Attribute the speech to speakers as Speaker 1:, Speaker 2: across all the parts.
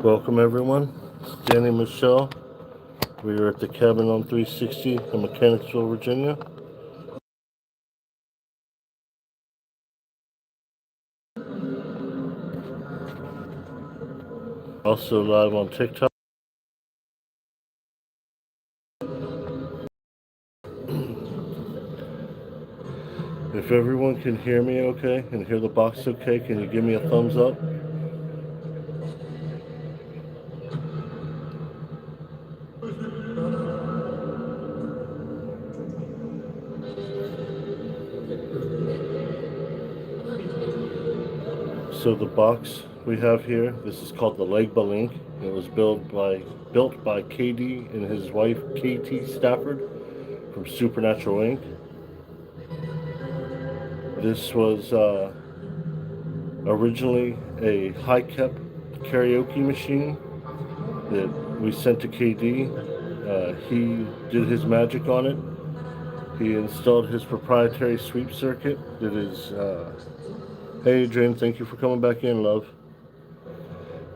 Speaker 1: Welcome everyone. It's Danny and Michelle. We are at the cabin on 360 in Mechanicsville, Virginia. Also live on TikTok. If everyone can hear me okay and hear the box okay, can you give me a thumbs up? So the box we have here, this is called the Legba Link. It was built by KD and his wife KT Stafford from Supernatural Inc. This was originally a high-kept karaoke machine that we sent to KD. He did his magic on it. He installed his proprietary sweep circuit that is, hey Adrian, thank you for coming back in, love.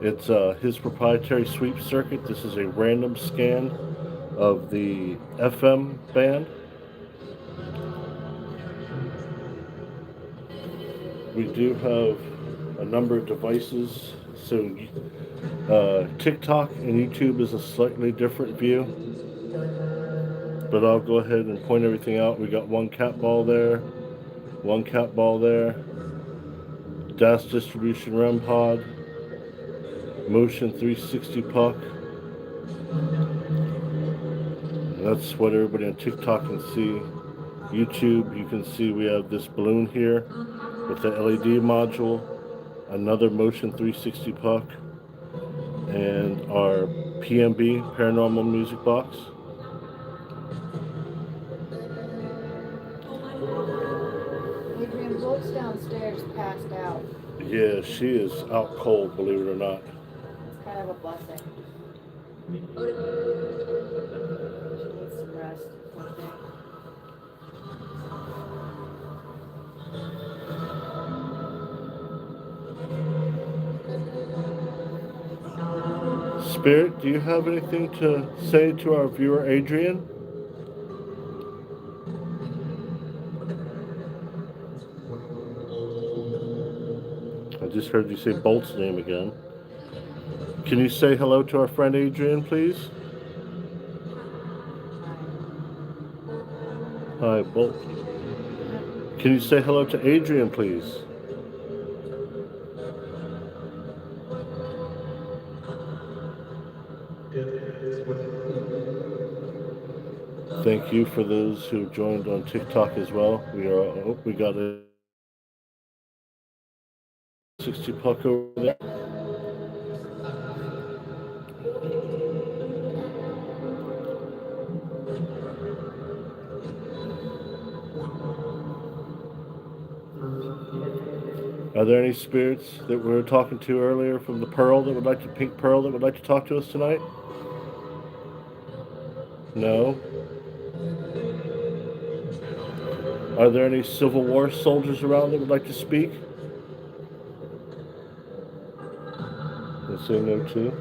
Speaker 1: It's his proprietary sweep circuit. This is a random scan of the FM band. We do have a number of devices, so TikTok and YouTube is a slightly different view, but I'll go ahead and point everything out. We got one cat ball there, one cat ball there, DAS distribution REM pod, motion 360 puck. And that's what everybody on TikTok can see. YouTube, you can see we have this balloon here with the LED module, another motion 360 puck, and our PMB Paranormal Music Box.
Speaker 2: Adrian Brooks downstairs passed out.
Speaker 1: Yeah, she is out cold, believe it or not.
Speaker 2: It's kind of a blessing. She needs some rest.
Speaker 1: Spirit, do you have anything to say to our viewer, Adrian? I just heard you say Bolt's name again. Can you say hello to our friend Adrian, please? Hi, Bolt. Can you say hello to Adrian, please? Thank you for those who joined on TikTok as well. We got a 60 puck over there. Are there any spirits that we were talking to earlier from the Pearl that would like to, Pink Pearl, that would like to talk to us tonight? No? Are there any Civil War soldiers around that would like to speak? They say no too.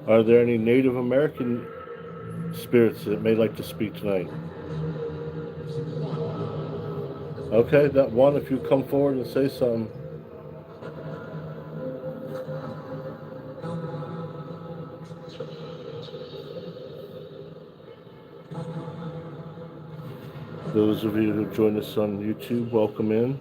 Speaker 1: Are there any Native American spirits that may like to speak tonight? Okay, that one, if you come forward and say something. Those of you who join us on YouTube, welcome in.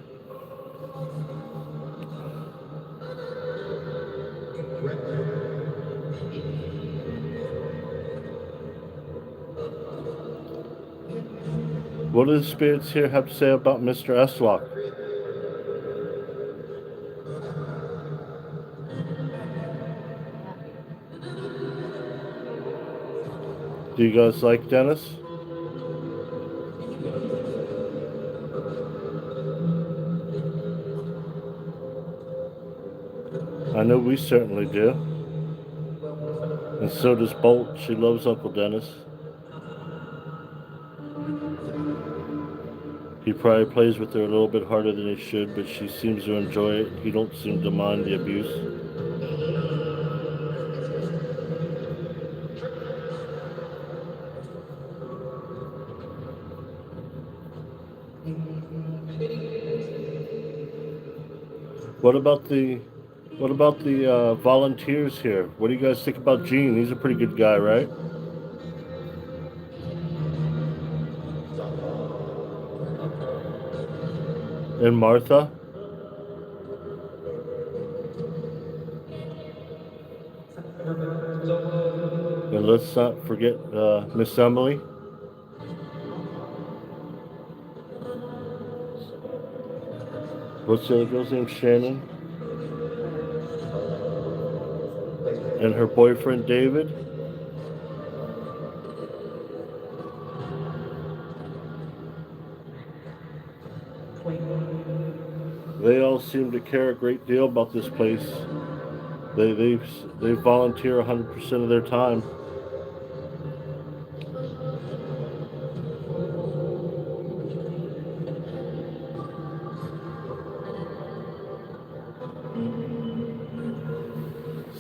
Speaker 1: What do the spirits here have to say about Mr. Eslock? Do you guys like Dennis? I know we certainly do. And so does Bolt. She loves Uncle Dennis. He probably plays with her a little bit harder than he should, but she seems to enjoy it. He don't seem to mind the abuse. What about the volunteers here? What do you guys think about Gene? He's a pretty good guy, right? And Martha? And let's not forget Miss Emily. What's the other girl's name? Shannon. And her boyfriend David. They all seem to care a great deal about this place. They volunteer 100% of their time.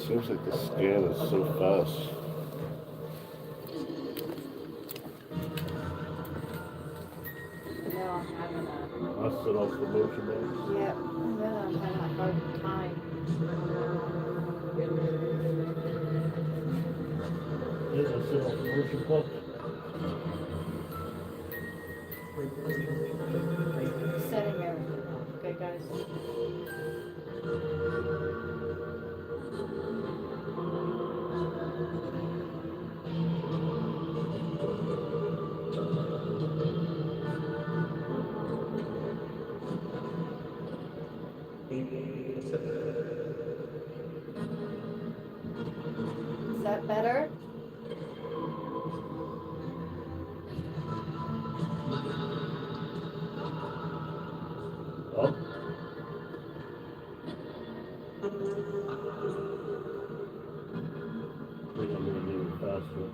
Speaker 1: Seems like the scan is so fast.
Speaker 2: Now I'm having a,
Speaker 1: I set off the motion box.
Speaker 2: yep, now I'm having a hard time.
Speaker 1: Yeah, I set off the motion box.
Speaker 2: Setting everything up, okay guys? Is that better?
Speaker 1: Up. I think I'm gonna do it faster.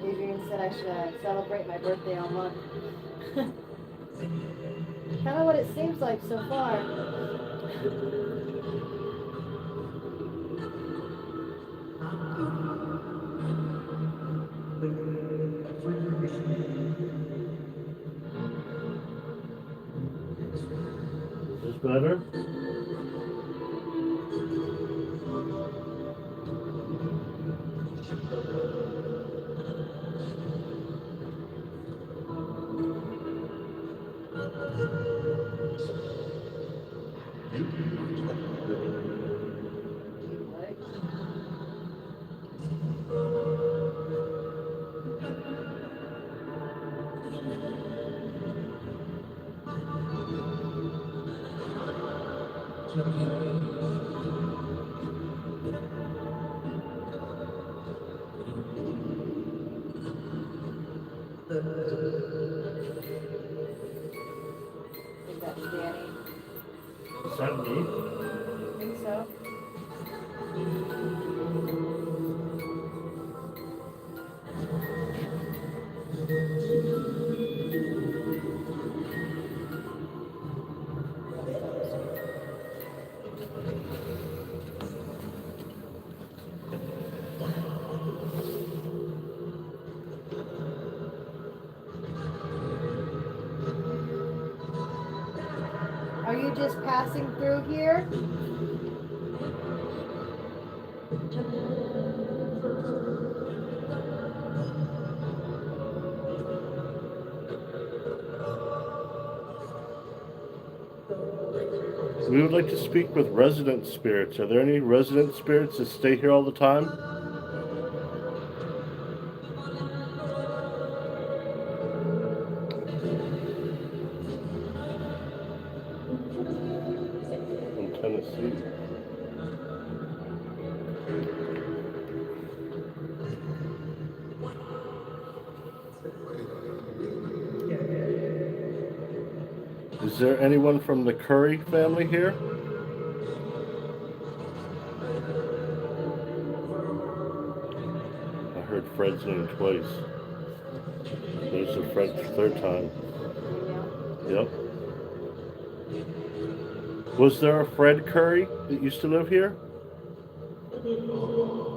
Speaker 2: Adrian said I should celebrate my birthday all month. Kind of what it seems like so far.
Speaker 1: Is this better?
Speaker 2: Is that Danny?
Speaker 1: Is that me?
Speaker 2: I think so. Are you just passing through here?
Speaker 1: We would like to speak with resident spirits. Are there any resident spirits that stay here all the time? trying to see. Is there anyone from the Curry family here? I heard Fred's name twice. There's a Fred third time. Yep. Was there a Fred Curry that used to live here?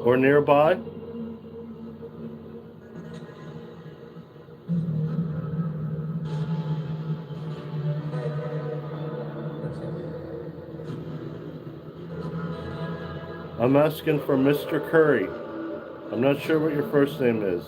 Speaker 1: Or nearby? I'm asking for Mr. Curry. I'm not sure what your first name is.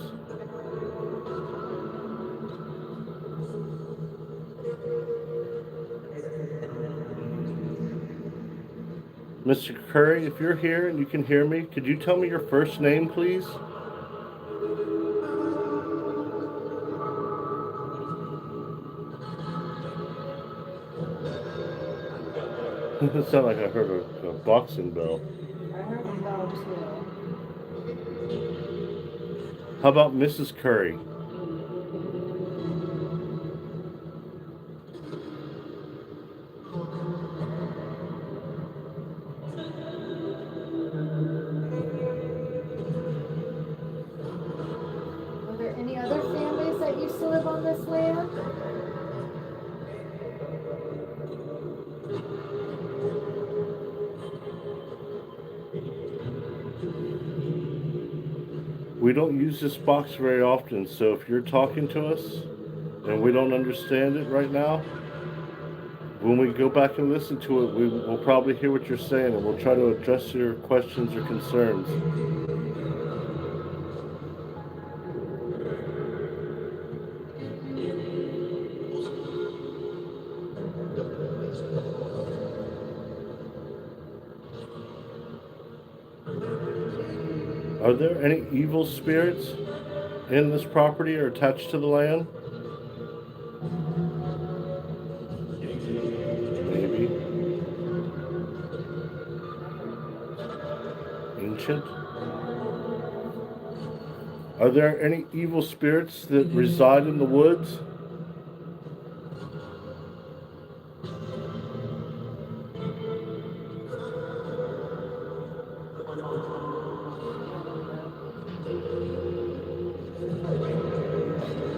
Speaker 1: Mr. Curry, if you're here and you can hear me, could you tell me your first name, please? It sounded like I heard a boxing bell.
Speaker 2: I heard a bell too.
Speaker 1: How about Mrs. Curry?
Speaker 2: Are there any other families that used to live on this land?
Speaker 1: We don't use this box very often, so if you're talking to us and we don't understand it right now, when we go back and listen to it, we'll probably hear what you're saying and we'll try to address your questions or concerns. Are there any evil spirits in this property or attached to the land? Maybe. Ancient? Are there any evil spirits that reside in the woods?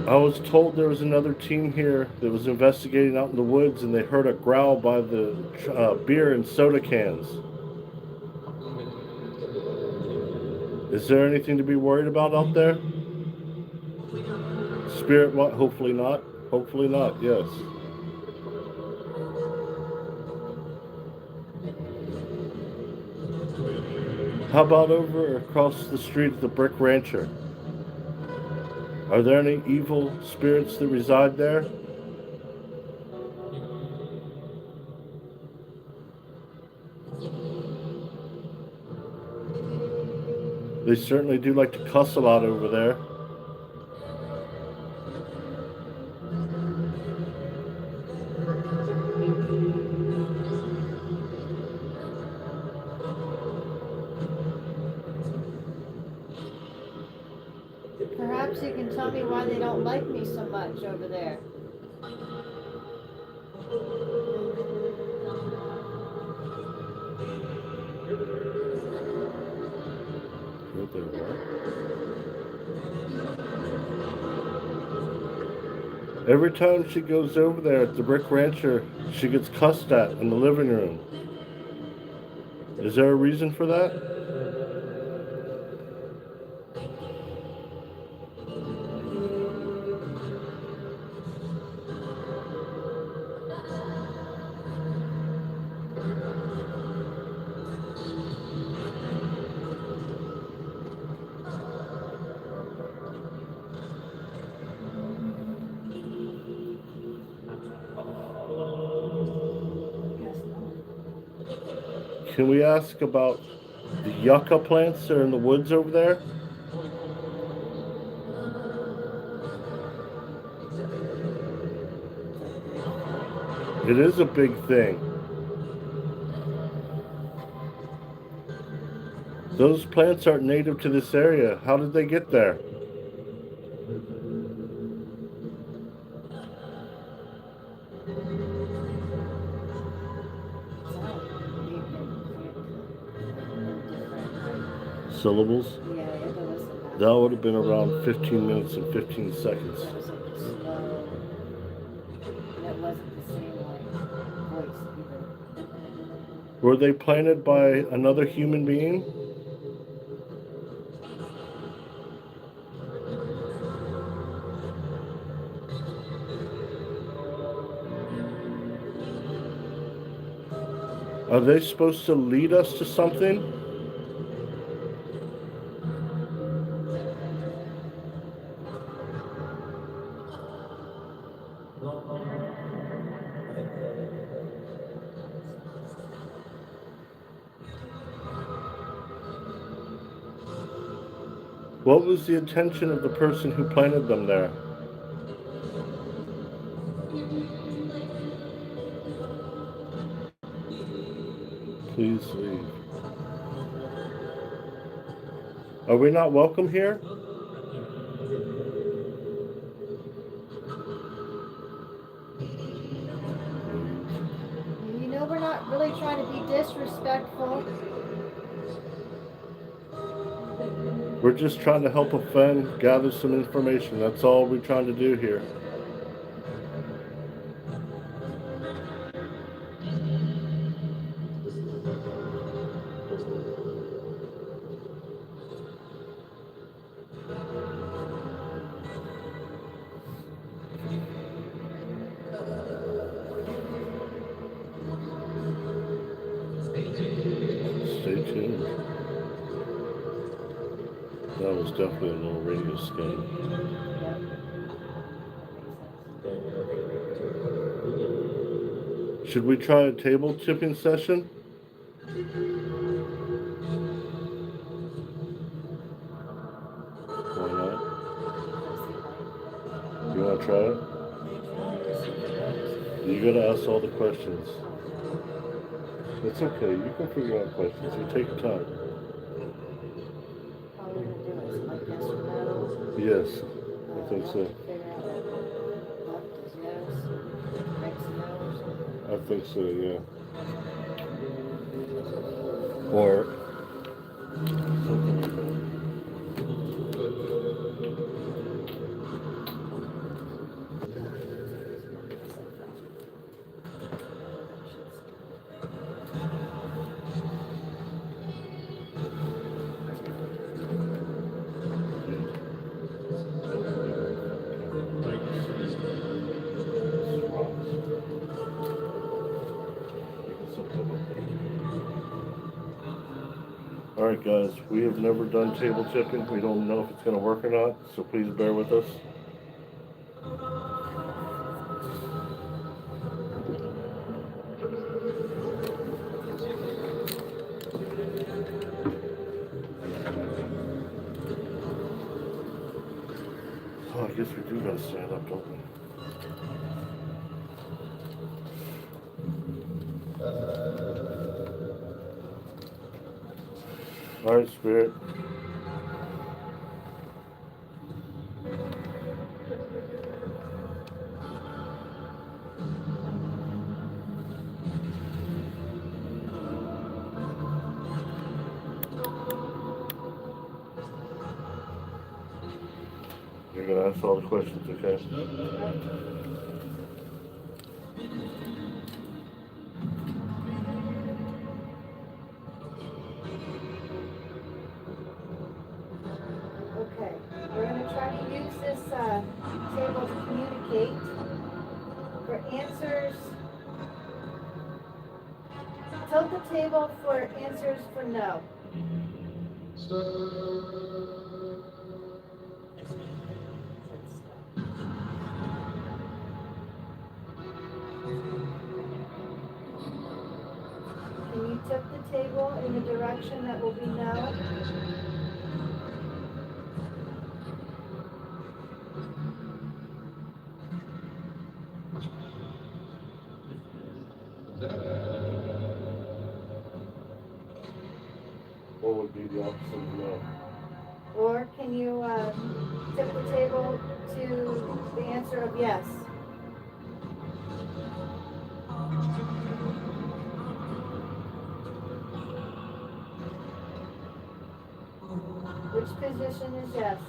Speaker 1: I was told there was another team here that was investigating out in the woods and they heard a growl by the beer and soda cans. Is there anything to be worried about out there? Spirit what? Hopefully not. Hopefully not, yes. How about over across the street at the Brick Rancher? Are there any evil spirits that reside there? They certainly do like to cuss a lot over there.
Speaker 2: Perhaps you can tell me why they don't like me so much over there. Every time she goes over there at the Brick Rancher, she gets cussed at in the living room. Is there a reason for that? Can we ask about the yucca plants that are in the woods over there? It is a big thing.
Speaker 1: Those plants aren't native to this area. How did they get there? Syllables?
Speaker 3: Yeah, it was
Speaker 1: That would have been around 15 minutes and 15 seconds.
Speaker 3: It was like a slow, and it wasn't the same like voice either.
Speaker 1: Were they planted by another human being? Are they supposed to lead us to something? What was the intention of the person who planted them there? Please leave. Are we not welcome here?
Speaker 3: You know, we're not really trying to be disrespectful.
Speaker 1: We're just trying to help a friend gather some information. That's all we're trying to do here. Stay tuned. That was definitely a little radio scan. Should we try a table tipping session? Why not? You want to try it? You gotta ask all the questions. It's okay. You can figure out questions. You take your time.
Speaker 3: All we're gonna do is like yes or no.
Speaker 1: Yes, I think so.
Speaker 3: Figure out what left is yes, right's no or something.
Speaker 1: I think so, yeah. Or something like that. Alright guys, we have never done table tipping. We don't know if it's going to work or not, so please bear with us. Oh, I guess we do gotta stand up, don't we? Alright, Spirit. You're gonna ask all the questions, okay?
Speaker 3: Okay, we're gonna try to use this table to communicate for answers. Tilt the table for answers for no. Can you tip the table in the direction that will be no?
Speaker 1: What would would be the opposite of no.
Speaker 3: Or can you tip the table to the answer of yes? Which position is yes?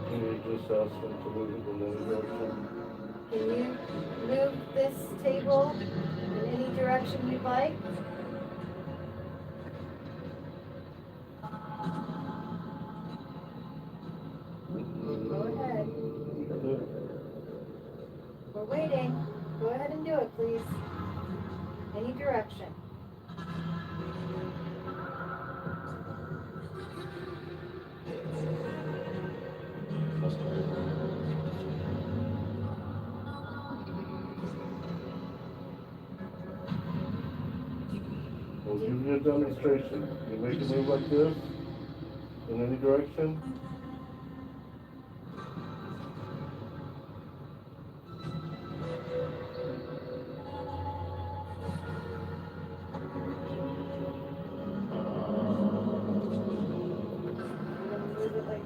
Speaker 1: Can you just ask him to move it in any direction?
Speaker 3: Can you move this table in any direction you'd like? Go ahead. We're waiting. Go ahead and do it, please. Any direction.
Speaker 1: We'll give you a demonstration. You make it move like this, in any direction.
Speaker 3: Move it like,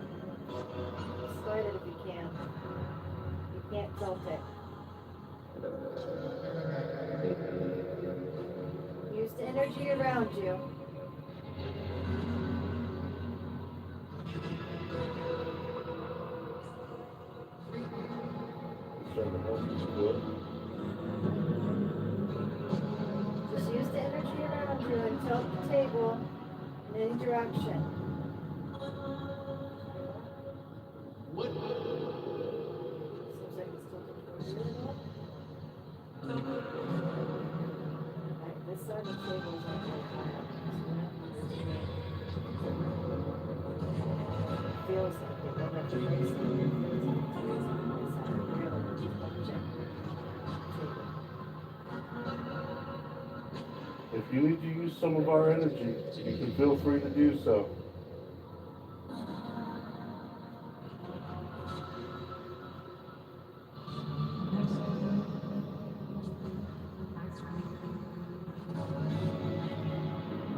Speaker 3: slide it if you can. You can't tilt it. Use the energy around you. Just use the energy around you and tilt the table in any direction. Seems like it's tilted towards you a little. Right, this side of the table is not very high up. It feels like it, but that's the face of it.
Speaker 1: If you need to use some of our energy, you can feel free to do so.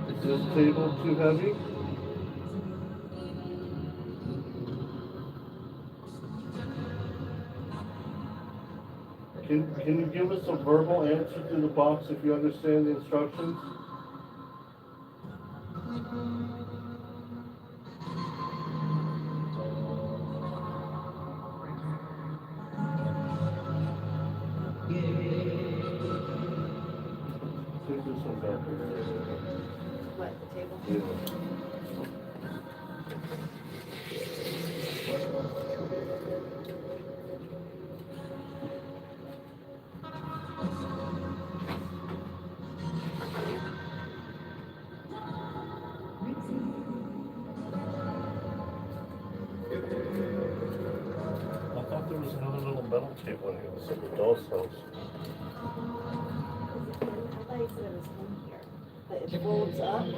Speaker 1: Is this table too heavy? Can you give us a verbal answer to the box if you understand the instructions? Take this one back.
Speaker 3: What, the table?
Speaker 1: Yeah. I thought there was another little metal table in here. It was like a doll's house.
Speaker 3: I thought you said it was in here, but it folds up. And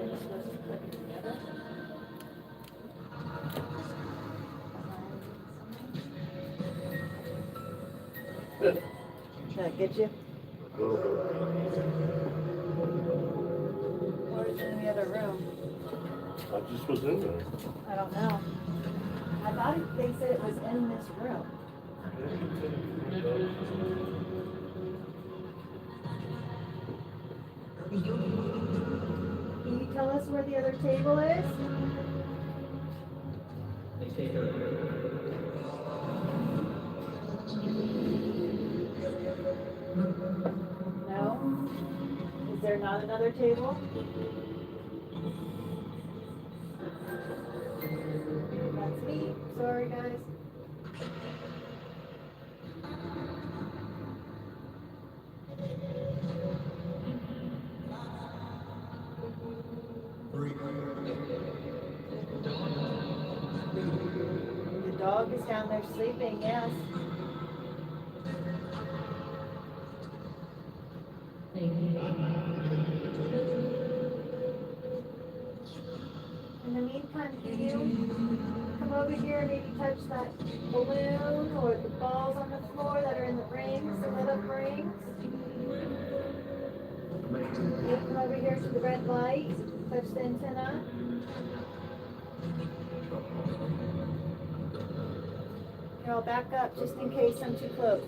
Speaker 3: it's supposed to click together. Did that get you?
Speaker 1: A little bit.
Speaker 3: Or is it in the other room?
Speaker 1: I just was in there.
Speaker 3: I don't know. I thought they said it was in this room. Can you tell us where the other table is? No? Is there not another table? That's me. Sorry, guys. The dog is down there sleeping, yes. And the meantime, can you come over here and maybe touch that balloon or the balls on the floor that are in the rings, the lit up rings? You come over here to the red light, touch the antenna. Here, I'll back up just in case I'm too close.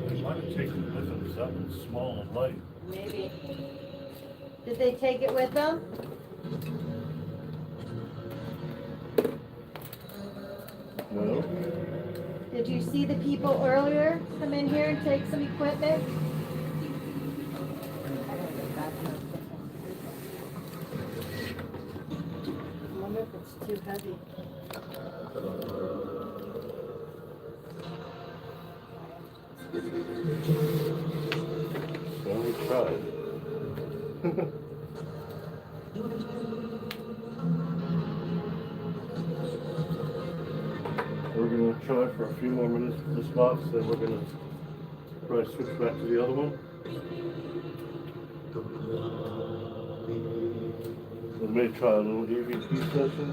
Speaker 1: They might have taken it with them because that one's small and light.
Speaker 3: Maybe. Did they take it with them?
Speaker 1: No.
Speaker 3: Did you see the people earlier come in here and take some equipment? I wonder if it's too heavy.
Speaker 1: Well, we tried. We're going to try for a few more minutes with this box, then we're going to probably switch back to the other one. We may try a little EVP session.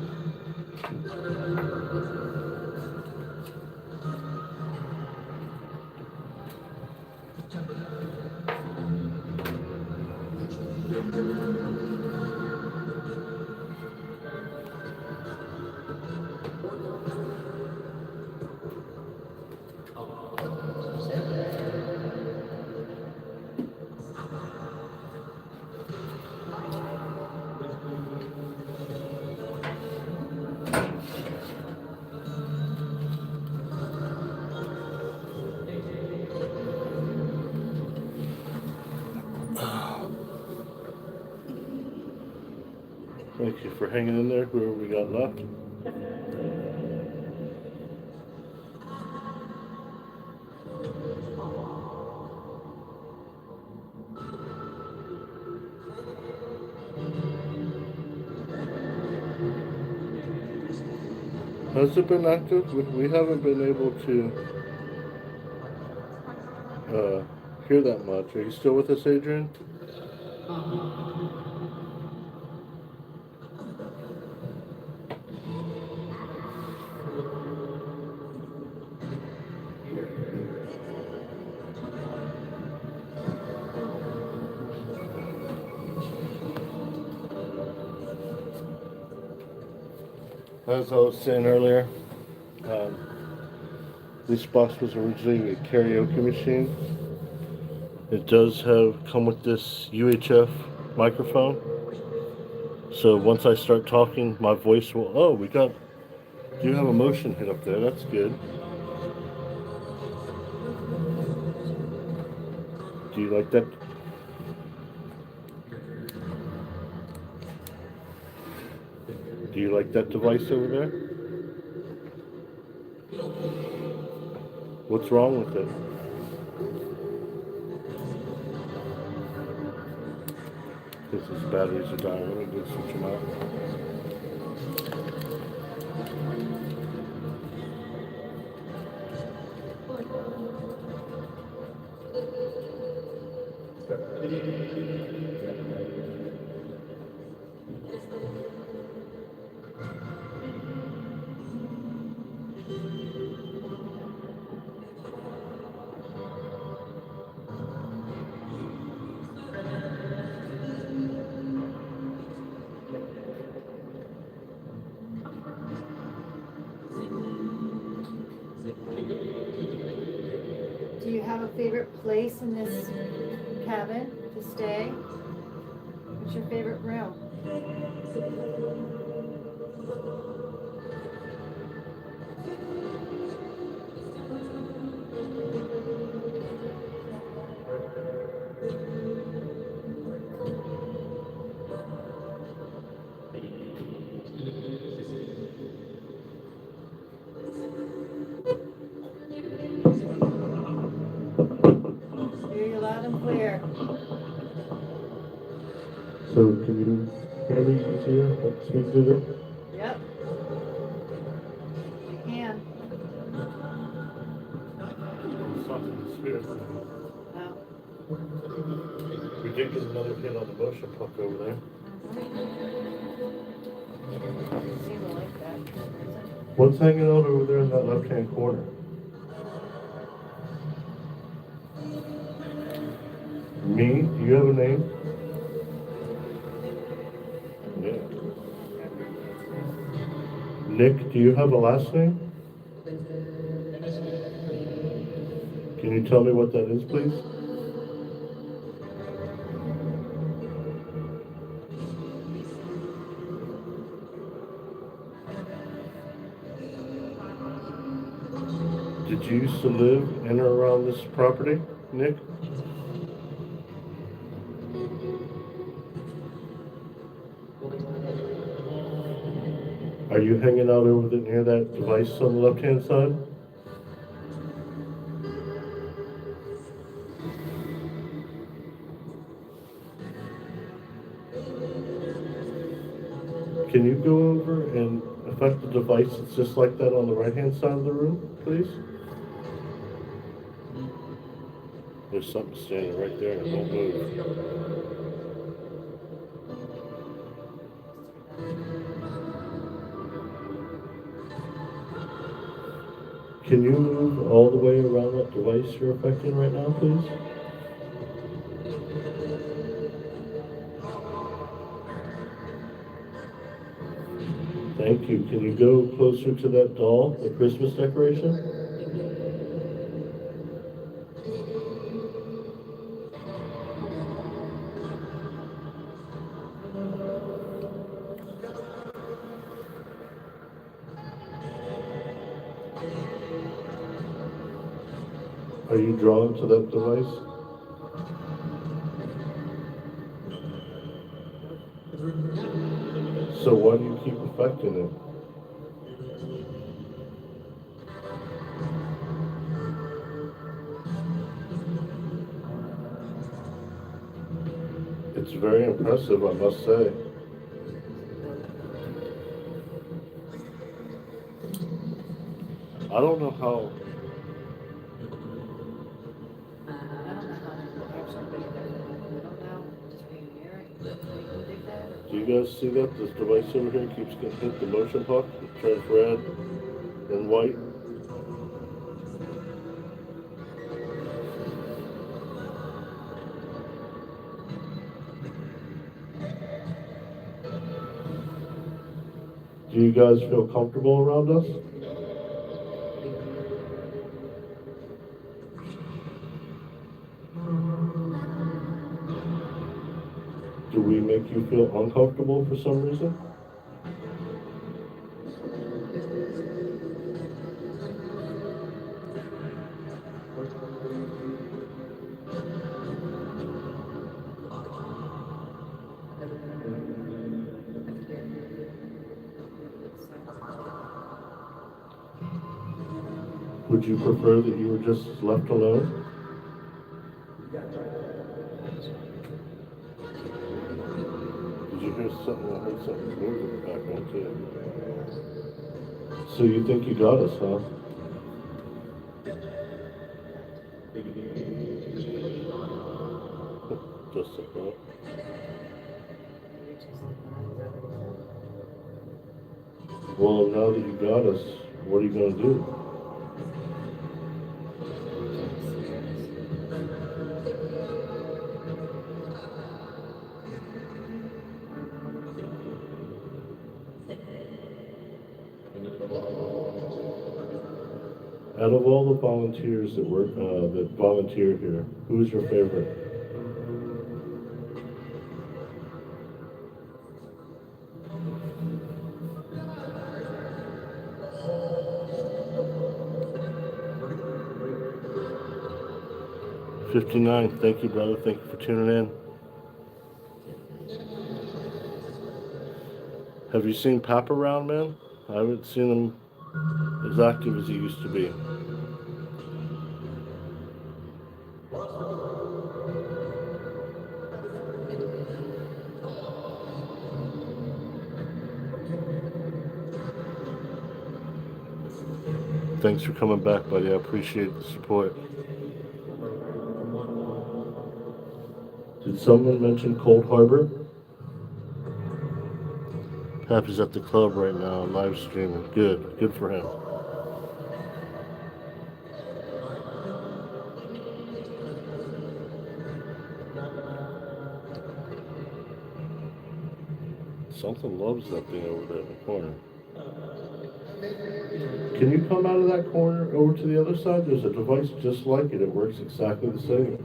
Speaker 1: Thank you for hanging in there, whoever we got left. Has it been active? We haven't been able to hear that much. Are you still with us, Adrian? As I was saying earlier, this box was originally a karaoke machine. It does come with this UHF microphone. So once I start talking, my voice will, you have a motion hit up there, that's good. Do you like that? Do you like that device over there? What's wrong with it? Because his batteries are dying. Let me go switch them out.
Speaker 3: Do you have a favorite place in this cabin to stay? What's your favorite room? and clear.
Speaker 2: So can you hear me easier? Like speak to them?
Speaker 3: Yep. I can. No.
Speaker 2: We did get another hit on the motion puck over there.
Speaker 3: Seem to like that.
Speaker 2: What's hanging out over there in that left-hand corner? Me? Do you have a name? Yeah. Nick, do you have a last name? Can you tell me what that is, please? Did you used to live in or around this property, Nick? Are you hanging out over there near that device on the left-hand side? Can you go over and affect the device that's just like that on the right-hand side of the room, please? There's something standing right there and it won't move. Can you move all the way around that device you're affecting right now, please? Thank you. Can you go closer to that doll, the Christmas decoration? Are you drawn to that device? So why do you keep affecting it? It's very impressive, I must say. I don't know how.
Speaker 3: I don't know how to actually make that. I don't know. Just being near it. You dig that?
Speaker 2: Do you guys see that? This device over here keeps getting hit the motion puck. It turns red and white. Do you guys feel comfortable around us? Do we make you feel uncomfortable for some reason? Would you prefer that you were just left alone? Did you hear something? I heard something move in the background too. So you think you got us, huh? Just like that. Well, now that you got us, what are you going to do? Out of all the volunteers that work, that volunteer here, who's your favorite? '59. Thank you, brother. Thank you for tuning in. Have you seen Pap around, man? I haven't seen him as active as he used to be.
Speaker 1: Thanks for coming back, buddy. I appreciate the support. Did someone mention Cold Harbor? Pappy's at the club right now, live streaming. Good. Good for him. Something loves that thing over there in the corner. Can you come out of that corner over to the other side? There's a device just like it. It works exactly the same.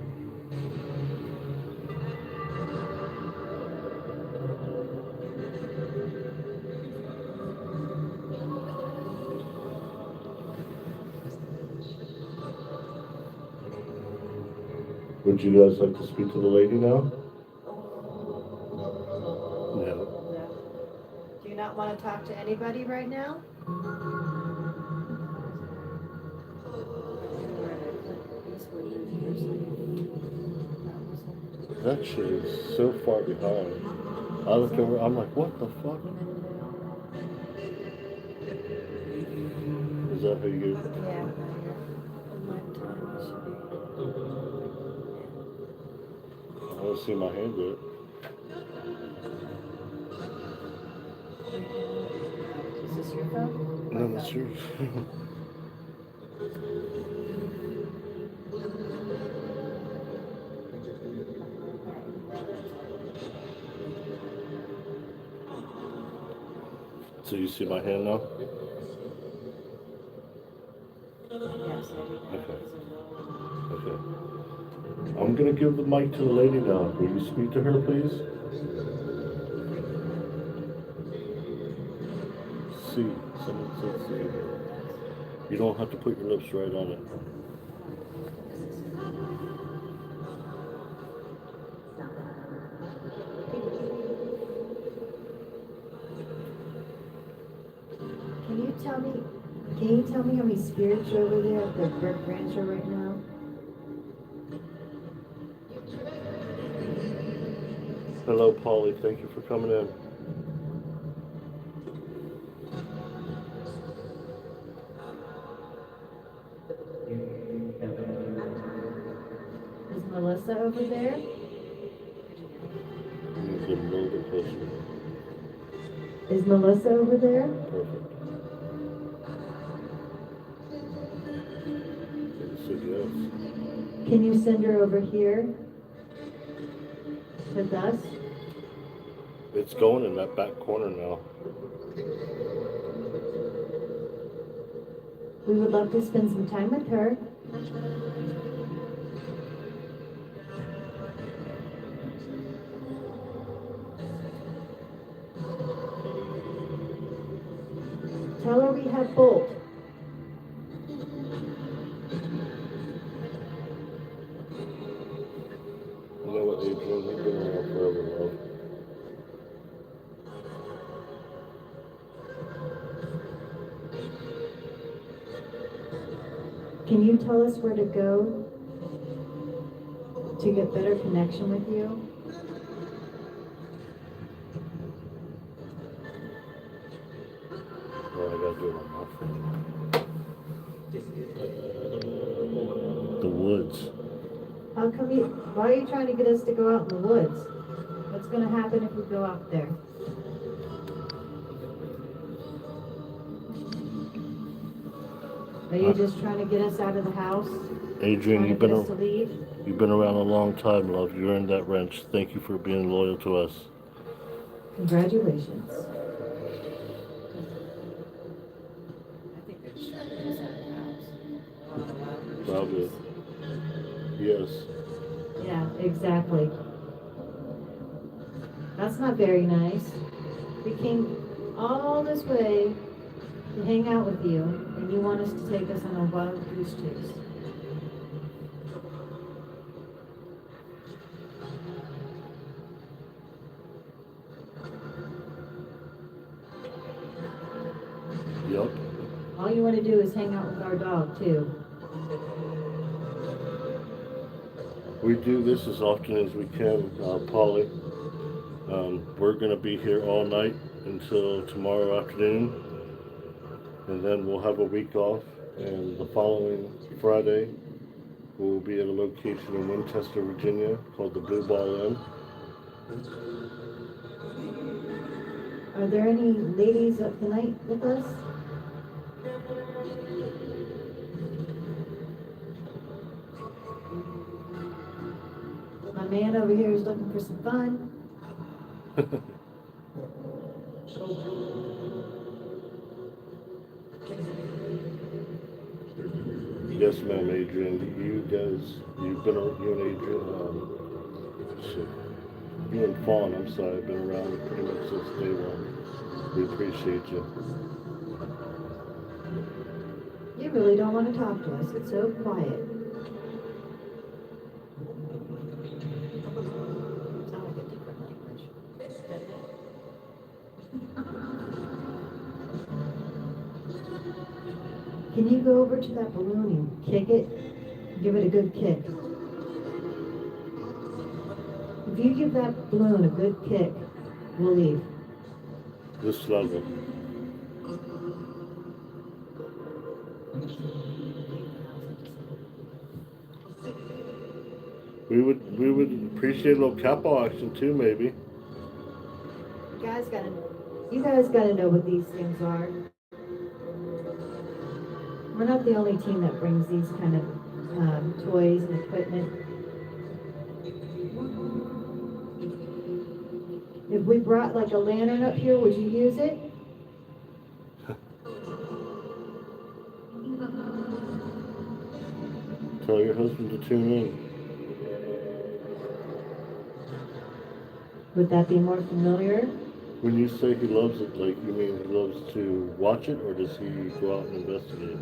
Speaker 1: Would you guys like to speak to the lady now? No.
Speaker 3: No. Do you not want to talk to anybody right now?
Speaker 1: That shit is so far behind. I look over, I'm like, what the fuck? Is that how you get?
Speaker 3: Yeah.
Speaker 1: I want to see my hand do it.
Speaker 3: Is this your phone?
Speaker 1: No, that's yours. So you see my hand now?
Speaker 3: Yes,
Speaker 1: Okay. Okay. I'm gonna give the mic to the lady now. Will you speak to her, please? C. Someone said C. You don't have to put your lips right on it.
Speaker 3: Can you tell me how many spirits are over there at the brick rancher right now?
Speaker 1: Hello, Polly. Thank you for coming in.
Speaker 3: Is Melissa over there?
Speaker 1: You need to get a little bit closer.
Speaker 3: Is Melissa over there?
Speaker 1: Perfect. It said yes.
Speaker 3: Can you send her over here with us?
Speaker 1: It's going in that back corner now.
Speaker 3: We would love to spend some time with her. Tell her we have Bolt.
Speaker 1: You know what, Adrian? You've been around forever, love.
Speaker 3: Can you tell us where to go to get better connection with you?
Speaker 1: Well, I gotta do it on my phone. The woods.
Speaker 3: How come why are you trying to get us to go out in the woods? What's gonna happen if we go out there? Are you just trying to get us out of the house?
Speaker 1: Adrian,
Speaker 3: Trying
Speaker 1: you've
Speaker 3: to
Speaker 1: been
Speaker 3: get us to leave?
Speaker 1: you've been around a long time, love. You earned that wrench. Thank you for being loyal to us.
Speaker 3: Congratulations.
Speaker 1: Probably. Yes.
Speaker 3: Yeah, exactly. That's not very nice. We came all this way to hang out with you, and you want us to take us on a wild goose chase.
Speaker 1: Yep.
Speaker 3: All you want to do is hang out with our dog, too.
Speaker 1: We do this as often as we can, Polly. We're going to be here all night until tomorrow afternoon, and then we'll have a week off, And the following Friday, we'll be at a location in Winchester, Virginia called the Blue Ball Inn.
Speaker 3: Are there any ladies up tonight with us? My man over here is looking for some fun.
Speaker 1: Yes, ma'am, Adrian. You and Adrian, shit. You and Fawn, I'm sorry, have been around pretty much since day one. We appreciate you.
Speaker 3: You really don't want to talk to us. It's so quiet. Sound like a different language. Can you go over to that balloon and kick it? Give it a good kick. If you give that balloon a good kick, we'll leave.
Speaker 1: This level. We would appreciate a little capo action too, maybe.
Speaker 3: You guys gotta know what these things are. We're not the only team that brings these kind of toys and equipment. If we brought like a lantern up here, would you use it?
Speaker 1: Tell your husband to tune in.
Speaker 3: Would that be more familiar?
Speaker 1: When you say he loves it, like you mean he loves to watch it, or does he go out and investigate?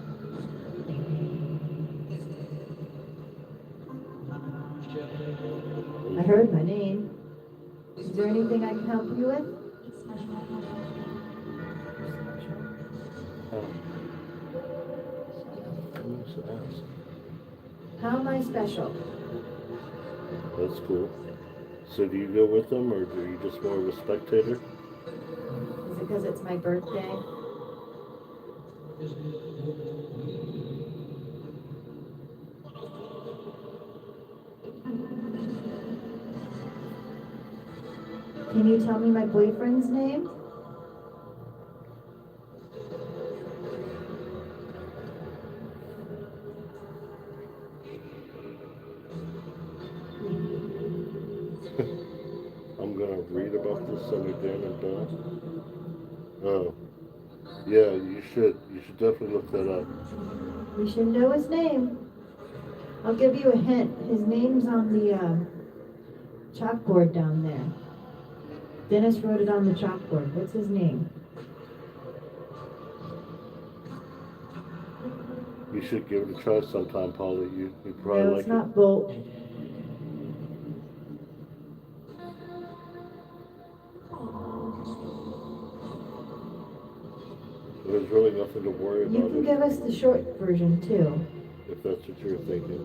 Speaker 3: I heard my name. Is there anything I can help you with? How am I special?
Speaker 1: That's cool. So do you go with them, or are you just more of a spectator?
Speaker 3: Is it because it's my birthday? Can you tell me my boyfriend's name?
Speaker 1: I'm gonna read about this on Dan and Bill. Oh, yeah, you should. You should definitely look that up.
Speaker 3: You should know his name. I'll give you a hint. His name's on the chalkboard down there. Dennis wrote it on the chalkboard. What's his name?
Speaker 1: You should give it a try sometime, Polly. You probably
Speaker 3: No,
Speaker 1: like
Speaker 3: it's not Bolt.
Speaker 1: it. There's really nothing to worry
Speaker 3: You
Speaker 1: about
Speaker 3: can give us the short version too.
Speaker 1: if that's what you're thinking.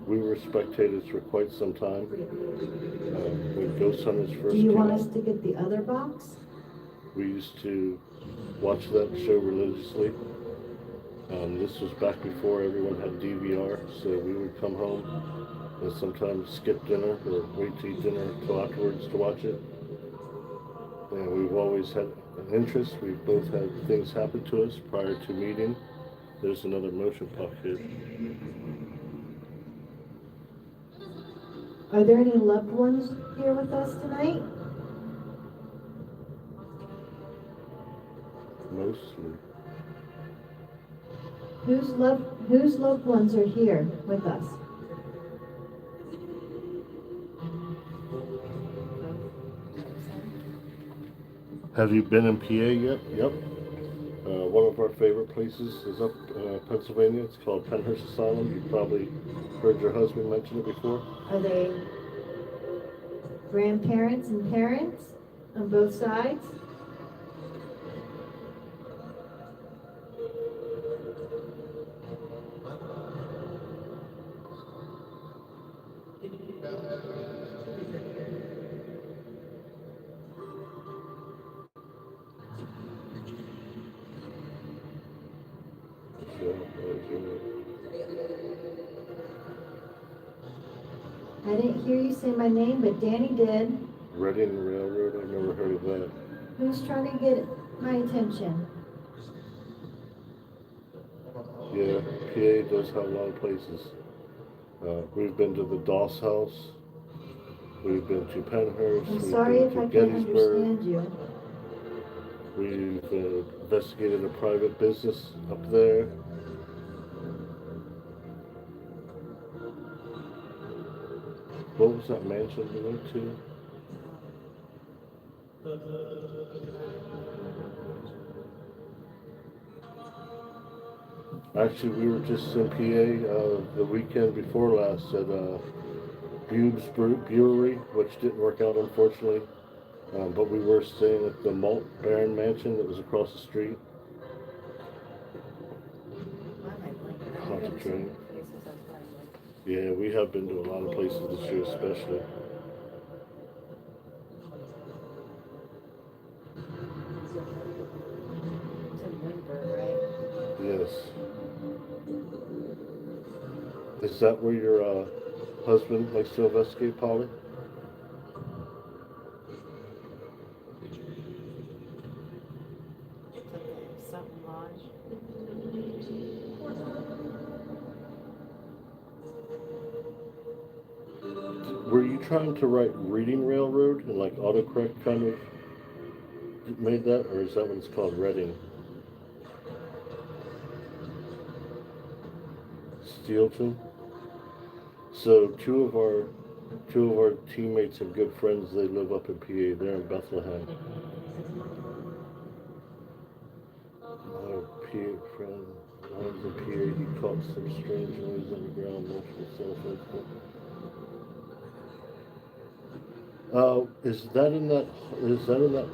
Speaker 1: We were spectators for quite some time. When Ghost Hunters first
Speaker 3: Do you
Speaker 1: came
Speaker 3: want
Speaker 1: out,
Speaker 3: us to get the other box?
Speaker 1: we used to watch that show religiously. This was back before everyone had DVR, so we would come home and sometimes skip dinner or wait to eat dinner until afterwards to watch it. And we've always had an interest. We've both had things happen to us prior to meeting. There's another motion puck here.
Speaker 3: Are there any loved ones here with us tonight?
Speaker 1: Mostly.
Speaker 3: Whose loved ones are here with us?
Speaker 1: Have you been in PA yet? Yep. One of our favorite places is up Pennsylvania. It's called Penhurst Asylum. You probably heard your husband mention it before.
Speaker 3: Are they grandparents and parents on both sides?
Speaker 1: Yeah, that was
Speaker 3: I didn't hear you say my name, but Danny did.
Speaker 1: Reading Railroad. I've never heard of that.
Speaker 3: Who's trying to get my attention?
Speaker 1: Yeah, PA does have a lot of places. We've been to the Doss House. We've been to Penhurst.
Speaker 3: I'm
Speaker 1: We've
Speaker 3: sorry
Speaker 1: been
Speaker 3: if
Speaker 1: to
Speaker 3: I can't
Speaker 1: Gettysburg.
Speaker 3: understand you.
Speaker 1: We've investigated a private business up there. What was that mansion we went to? Actually, we were just in PA the weekend before last at Bube's Brewery, which didn't work out unfortunately. But we were staying at the Malt Baron Mansion that was across the street. Concentrating. Yeah, we have been to a lot of places this year, especially. Yes. Is that where your husband likes to investigate, Polly?
Speaker 4: Something lodge.
Speaker 1: Were you trying to write Reading Railroad and like autocorrect kind of made that, or is that what it's called, Reading? Steelton? So two of our teammates and good friends, they live up in PA. They're in Bethlehem. My PA friend, when I was in PA, he caught some strange noise underground, multiple cell phones. Is that in that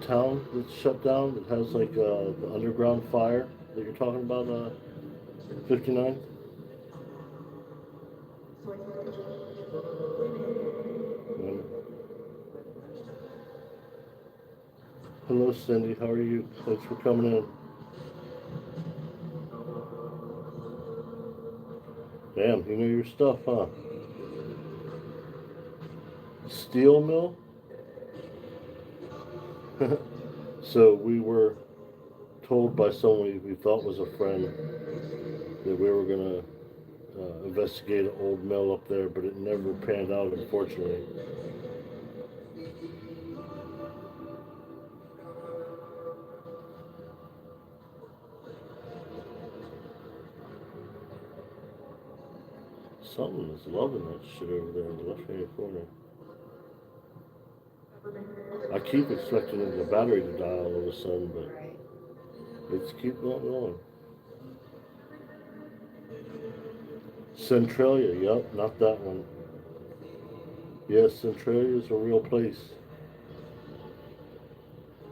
Speaker 1: town that's shut down that has like the underground fire that you're talking about, 59? Hello, Cindy. How are you? Thanks for coming in. Damn, you know your stuff, huh? Steel mill? So we were told by someone we thought was a friend that we were gonna investigate an old mill up there, but it never panned out, unfortunately. Something is loving that shit over there in the left-hand corner. I keep expecting the battery to die all of a sudden, but it's keep not going. Centralia, yep, not that one. Yes, Centralia is a real place.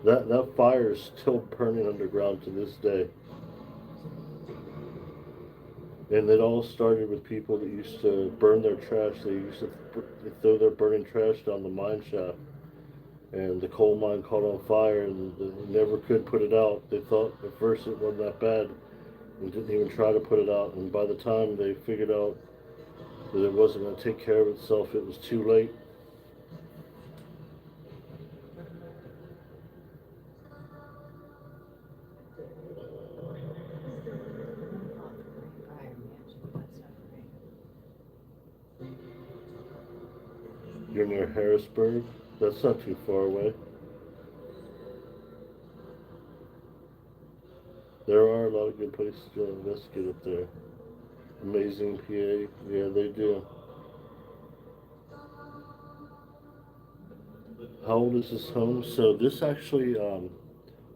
Speaker 1: That fire is still burning underground to this day. And it all started with people that used to burn their trash. They used to throw their burning trash down the mine shaft. And the coal mine caught on fire and they never could put it out. They thought at first it wasn't that bad and didn't even try to put it out. And by the time they figured out that it wasn't going to take care of itself, it was too late. You're near Harrisburg? That's not too far away. There are a lot of good places to investigate up there. Amazing PA. Yeah, they do. How old is this home? So this actually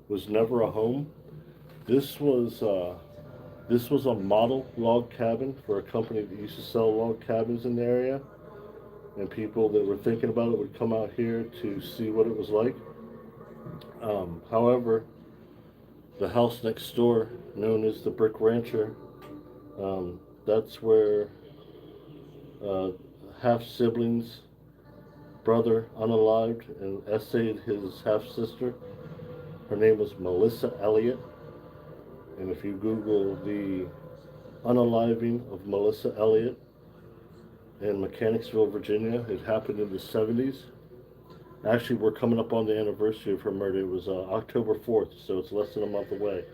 Speaker 1: was never a home. This was a model log cabin for a company that used to sell log cabins in the area. And people that were thinking about it would come out here to see what it was like. However, the house next door, known as the Brick Rancher, that's where half siblings, brother unalived, and essayed his half sister. Her name was Melissa Elliott, and if you Google the unaliving of Melissa Elliott in Mechanicsville, Virginia. It happened in the 70s. Actually, we're coming up on the anniversary of her murder. It was October 4th, so it's less than a month away.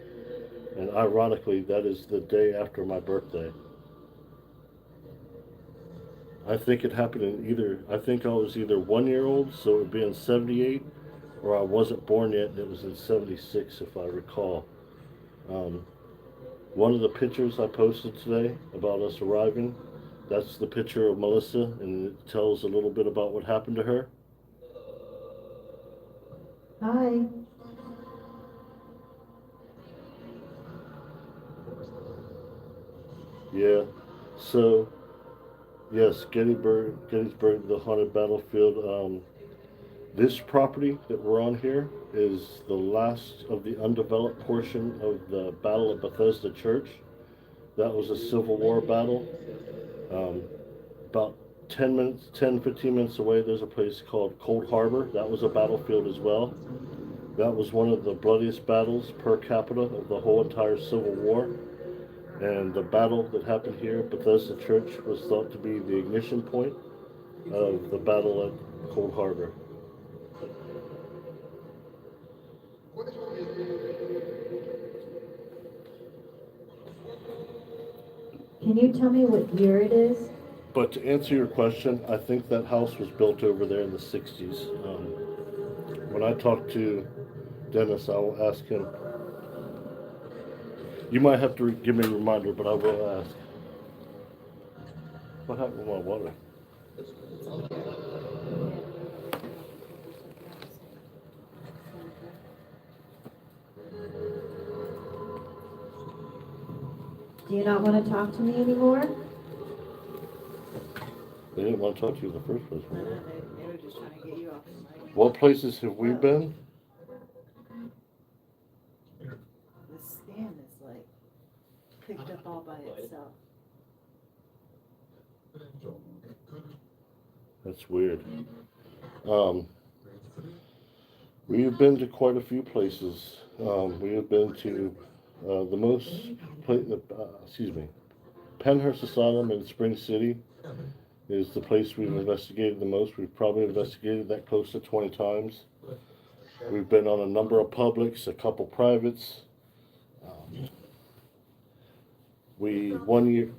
Speaker 1: And ironically, that is the day after my birthday. I think it happened I think I was either 1 year old, so it would be in 78, or I wasn't born yet, and it was in 76, if I recall. Um, One of the pictures I posted today about us arriving, that's the picture of Melissa, and it tells a little bit about what happened to her.
Speaker 3: Hi.
Speaker 1: Yeah, so yes, Gettysburg, the haunted battlefield. This property that we're on here is the last of the undeveloped portion of the Battle of Bethesda Church. That was a Civil War battle. Um, about 15 minutes away, there's a place called Cold Harbor. That was a battlefield as well. That was one of the bloodiest battles per capita of the whole entire Civil War. And the battle that happened here at Bethesda Church was thought to be the ignition point of the battle at Cold Harbor.
Speaker 3: Can you tell me what year it is?
Speaker 1: But to answer your question, I think that house was built over there in the 60s. When I talk to Dennis, I will ask him. You might have to give me a reminder, but I will ask. What happened with my water?
Speaker 3: Do you not want to talk to me anymore?
Speaker 1: They didn't want to talk to you in the first place.
Speaker 4: No,
Speaker 1: Right?
Speaker 4: they were just trying to get you off the mic.
Speaker 1: What places have we been?
Speaker 4: The stand is like picked up all by itself.
Speaker 1: That's weird. We have been to quite a few places. We have been to the most, Penhurst Asylum in Spring City is the place we've investigated the most. We've probably investigated that close to 20 times. We've been on a number of publics, a couple privates. One year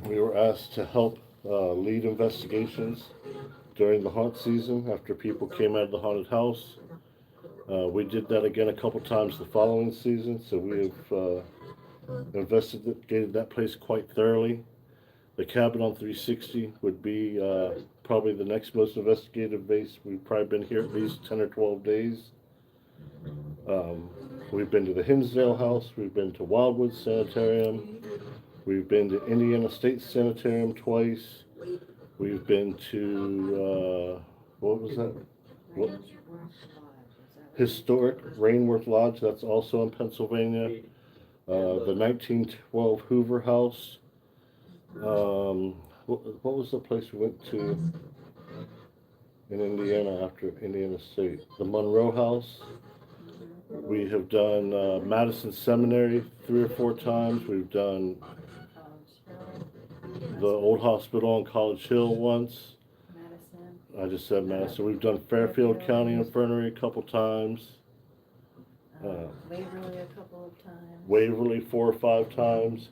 Speaker 1: we were asked to help lead investigations during the haunt season after people came out of the haunted house. We did that again a couple times the following season, so we have investigated that place quite thoroughly. The cabin on 360 would be probably the next most investigative base. We've probably been here at least 10 or 12 days. We've been to the Hinsdale House, we've been to Wildwood Sanitarium, we've been to Indiana State Sanitarium twice, we've been to, what was that? What? Historic Rainworth Lodge, that's also in Pennsylvania. The 1912 Hoover House. What was the place we went to in Indiana after Indiana State? The Monroe House. We have done Madison Seminary 3 or 4 times. We've done the old hospital on College Hill once.
Speaker 4: Madison.
Speaker 1: I just said Madison. We've done Fairfield County Infirmary a couple times.
Speaker 4: Waverly a couple of times.
Speaker 1: Waverly 4 or 5 times.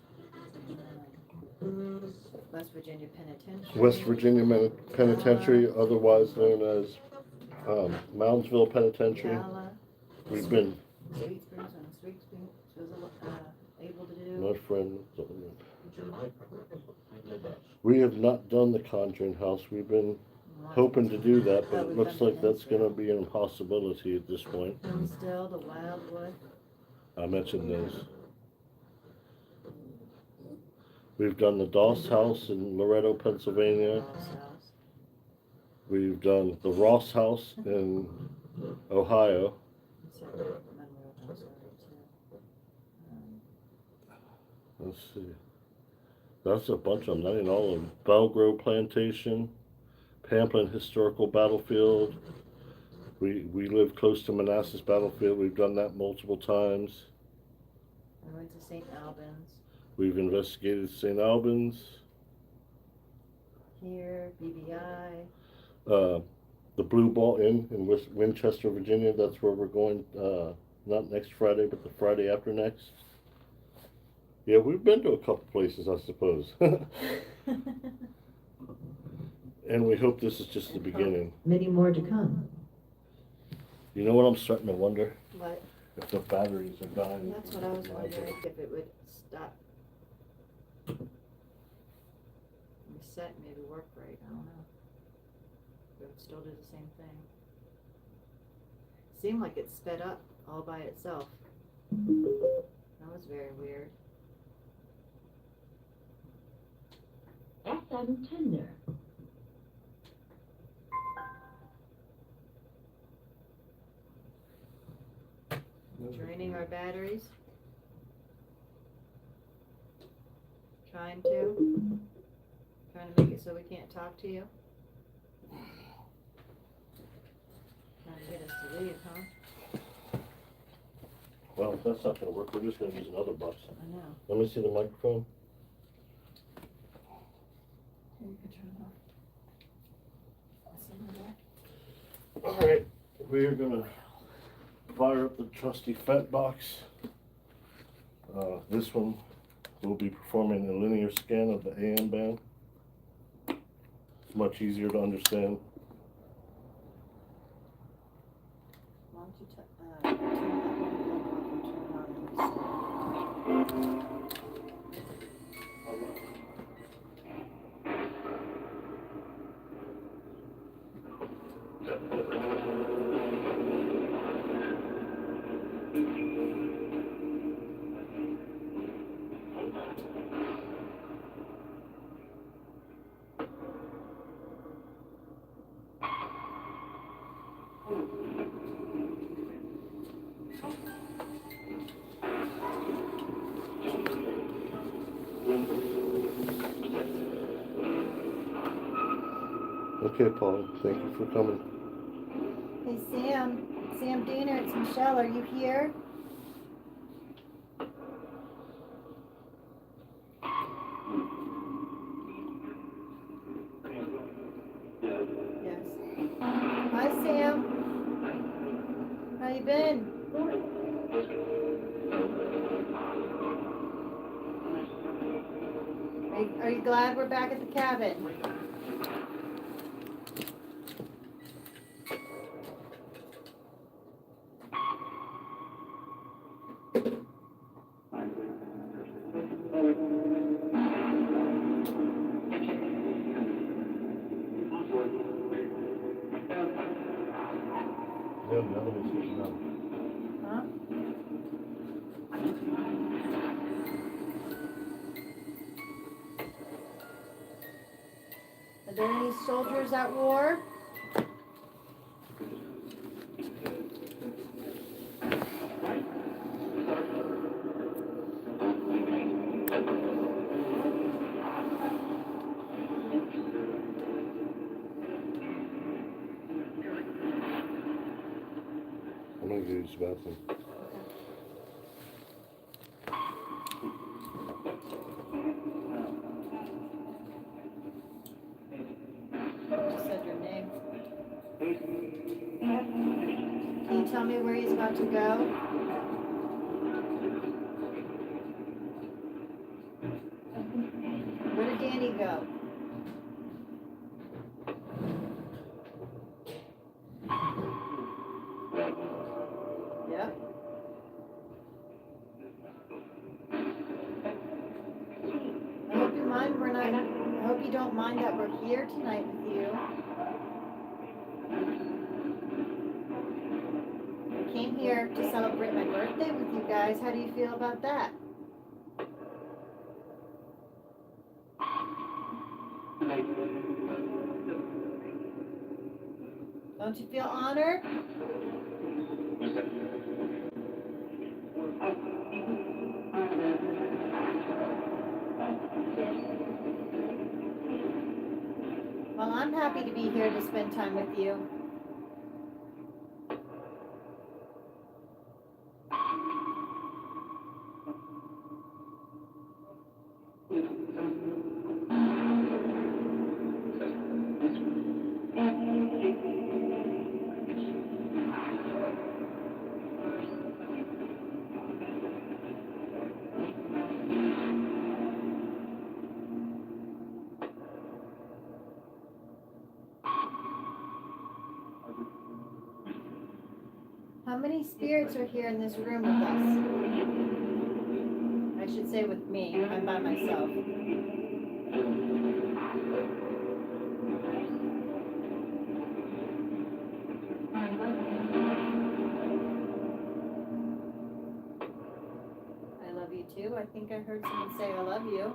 Speaker 4: West Virginia Penitentiary.
Speaker 1: West Virginia Penitentiary, otherwise known as Moundsville Penitentiary.
Speaker 4: Gala.
Speaker 1: We've been.
Speaker 4: Sweet Springs when Sweet Springs was able to do.
Speaker 1: My friend. We have not done the Conjuring House. We've been hoping to do that, but it looks like that's going to be an impossibility at this point.
Speaker 4: Still the Wildwood.
Speaker 1: I mentioned those. We've done the Doss House in Loretto, Pennsylvania. We've done the Ross House in Ohio. Let's see. That's a bunch of them. That ain't all of them. Belgrove Plantation, Pamplin Historical Battlefield. We live close to Manassas Battlefield. We've done that multiple times.
Speaker 4: I went to St. Albans.
Speaker 1: We've investigated St. Albans,
Speaker 3: Here, BBI.
Speaker 1: the Blue Ball Inn in Winchester, Virginia. That's where we're going, not next Friday, but the Friday after next. Yeah, we've been to a couple places, I suppose. And we hope this is just the beginning.
Speaker 3: Many more to come.
Speaker 1: You know what I'm starting to wonder?
Speaker 3: What?
Speaker 1: If the batteries are dying.
Speaker 3: That's what I was wondering, if it would stop. Reset, maybe work right, I don't know. It would still do the same thing. Seemed like it sped up all by itself. That was very weird. FM tender. Draining our batteries. Trying to make it so we can't talk to you. Trying to get us to leave, huh?
Speaker 1: Well, if that's not gonna work, we're just gonna use another bus.
Speaker 3: I know.
Speaker 1: Let me see the microphone.
Speaker 3: Here, you can turn it off. That's in there.
Speaker 1: All right, we're gonna fire up the trusty FET box. This one will be performing a linear scan of the AM band. It's much easier to understand.
Speaker 3: Why don't you turn that one off and turn it on and reset?
Speaker 1: Okay, Paul, thank you for coming.
Speaker 3: Hey, Sam Diener, it's Michelle, are you here? Yes. Hi, Sam. How you been? Are you glad we're back at the cabin?
Speaker 1: Yeah, the other one's sitting down.
Speaker 3: Huh? Are there any soldiers at war?
Speaker 1: I'm gonna go use the bathroom.
Speaker 3: Just said your name. Can you tell me where he's about to go? Where did Danny go? Yep. I hope you don't mind that we're here tonight with you. I came here to celebrate my birthday with you guys. How do you feel about that? Don't you feel honored? Well, I'm happy to be here to spend time with you. How many spirits are here in this room with us? I should say with me. I'm by myself. I love you too. I think I heard someone say I love you.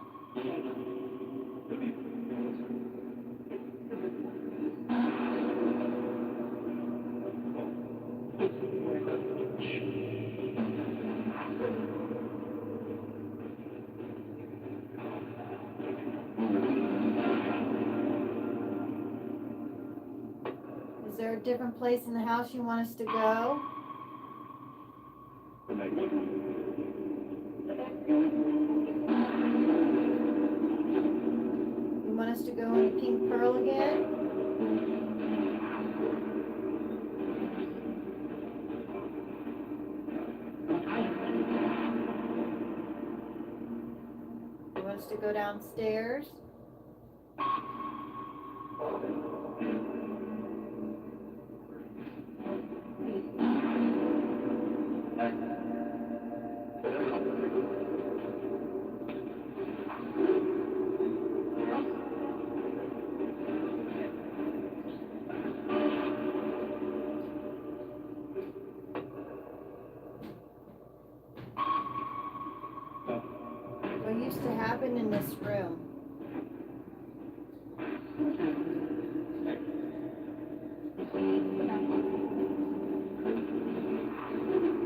Speaker 3: Is there a different place in the house you want us to go? You want us to go in the Pink Pearl again? You want us to go downstairs? What used to happen in this room?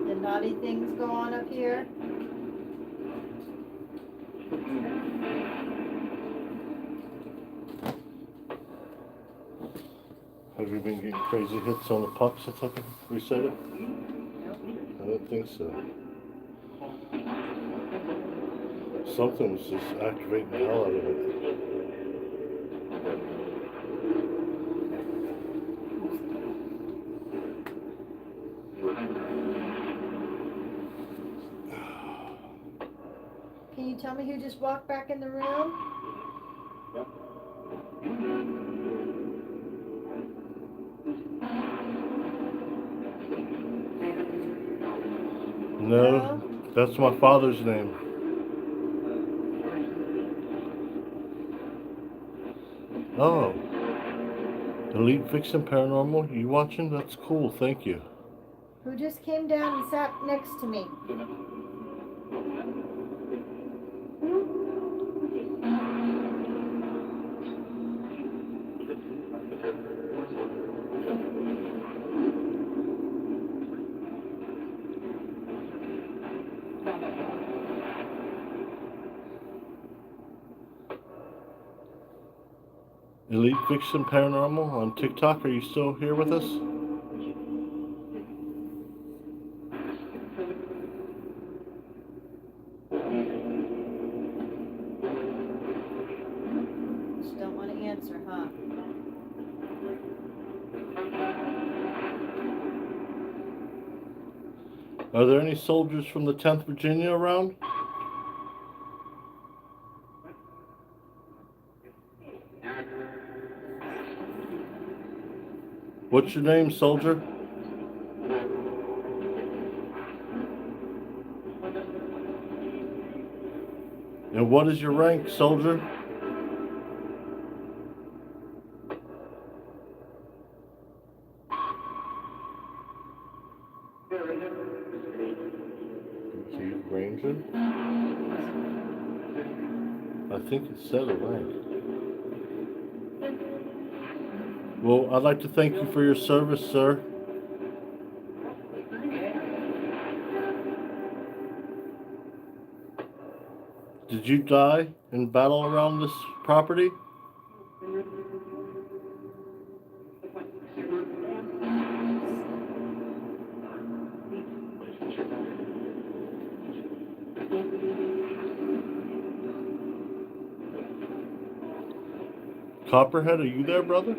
Speaker 3: The naughty things go on up here?
Speaker 1: Have you been getting crazy hits on the puck since I reset it?
Speaker 3: Nope.
Speaker 1: I don't think so. Something was just activating the hell out of it.
Speaker 3: Can you tell me who just walked back in the room?
Speaker 1: No, that's my father's name. Oh. Elite Vixen Paranormal, you watching? That's cool, thank you.
Speaker 3: Who just came down and sat next to me?
Speaker 1: Elite Vixen Paranormal on TikTok, are you still here with us?
Speaker 3: Just don't want to answer, huh?
Speaker 1: Are there any soldiers from the 10th Virginia around? What's your name, soldier? And what is your rank, soldier? Chief Ranger? I think it said a rank. Well, I'd like to thank you for your service, sir. Did you die in battle around this property? Copperhead, are you there, brother?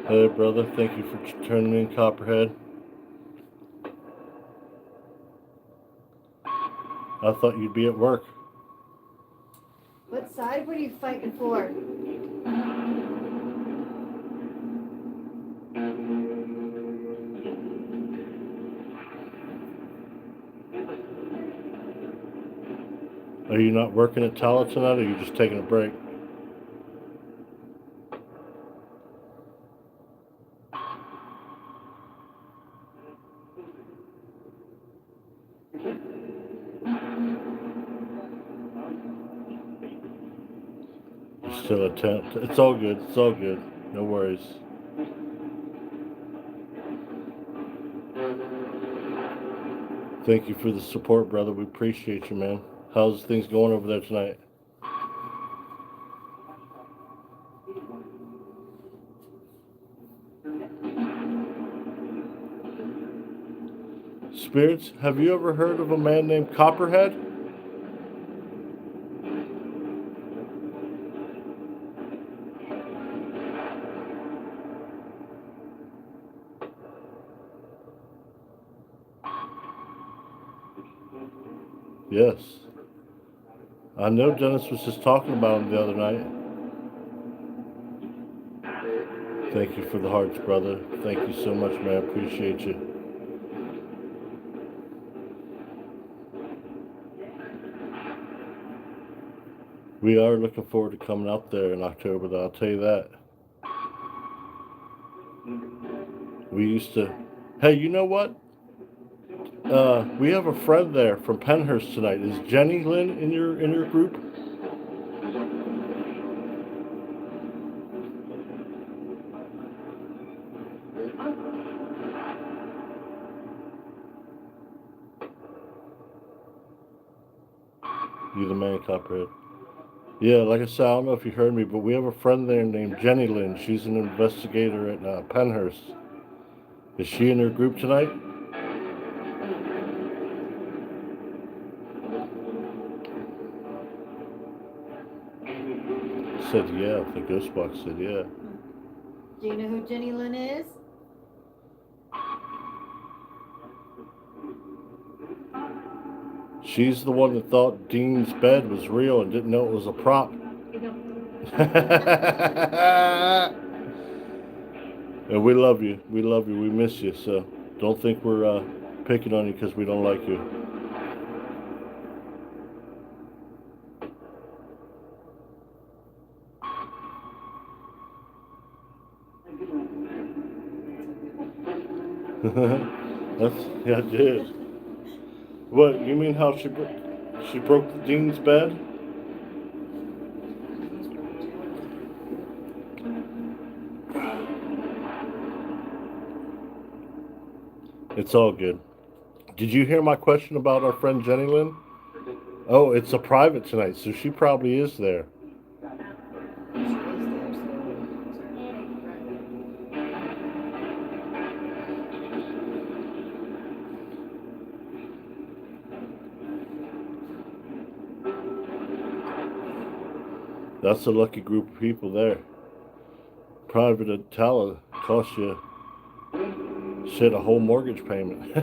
Speaker 1: Hey, brother. Thank you for turning in, Copperhead. I thought you'd be at work.
Speaker 3: What side were you fighting for?
Speaker 1: Are you not working at Tala tonight, or are you just taking a break? You're still at 10. It's all good. It's all good. No worries. Thank you for the support, brother. We appreciate you, man. How's things going over there tonight? Spirits, have you ever heard of a man named Copperhead? Yes. I know Dennis was just talking about him the other night. Thank you for the hearts, brother. Thank you so much, man. Appreciate you. We are looking forward to coming out there in October, though, I'll tell you that. We used to... Hey, you know what? We have a friend there from Penhurst tonight. Is Jenny Lynn in your group? You the man, Copperhead. Yeah, like I said, I don't know if you heard me, but we have a friend there named Jenny Lynn. She's an investigator at Penhurst. Is she in your group tonight? Said yeah. The ghost box said yeah.
Speaker 3: Do you know who Jenny Lynn is?
Speaker 1: She's the one that thought Dean's bed was real and didn't know it was a prop. And we love you. We love you. We miss you. So don't think we're picking on you because we don't like you. Yeah, I did. What, you mean how she broke the Dean's bed? It's all good. Did you hear my question about our friend Jenny Lynn? Oh, it's a private tonight, so she probably is there. That's a lucky group of people there. Private at Tala costs you shit a whole mortgage payment.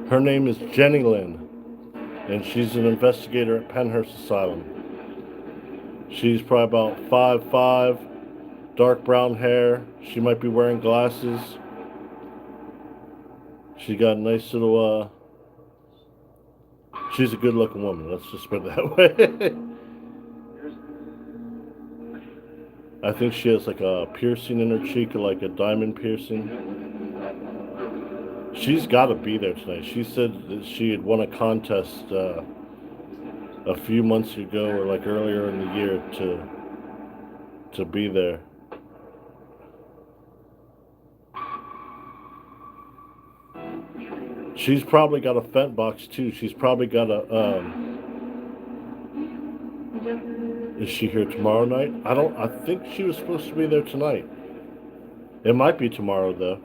Speaker 1: Her name is Jenny Lynn, and she's an investigator at Penhurst Asylum. She's probably about 5'5", dark brown hair. She might be wearing glasses. She got a nice little, she's a good looking woman, let's just put it that way. I think she has like a piercing in her cheek, like a diamond piercing. She's got to be there tonight. She said that she had won a contest a few months ago or like earlier in the year to be there. She's probably got a fent box too. She's probably got a is she here tomorrow night? I think she was supposed to be there tonight. It might be tomorrow though.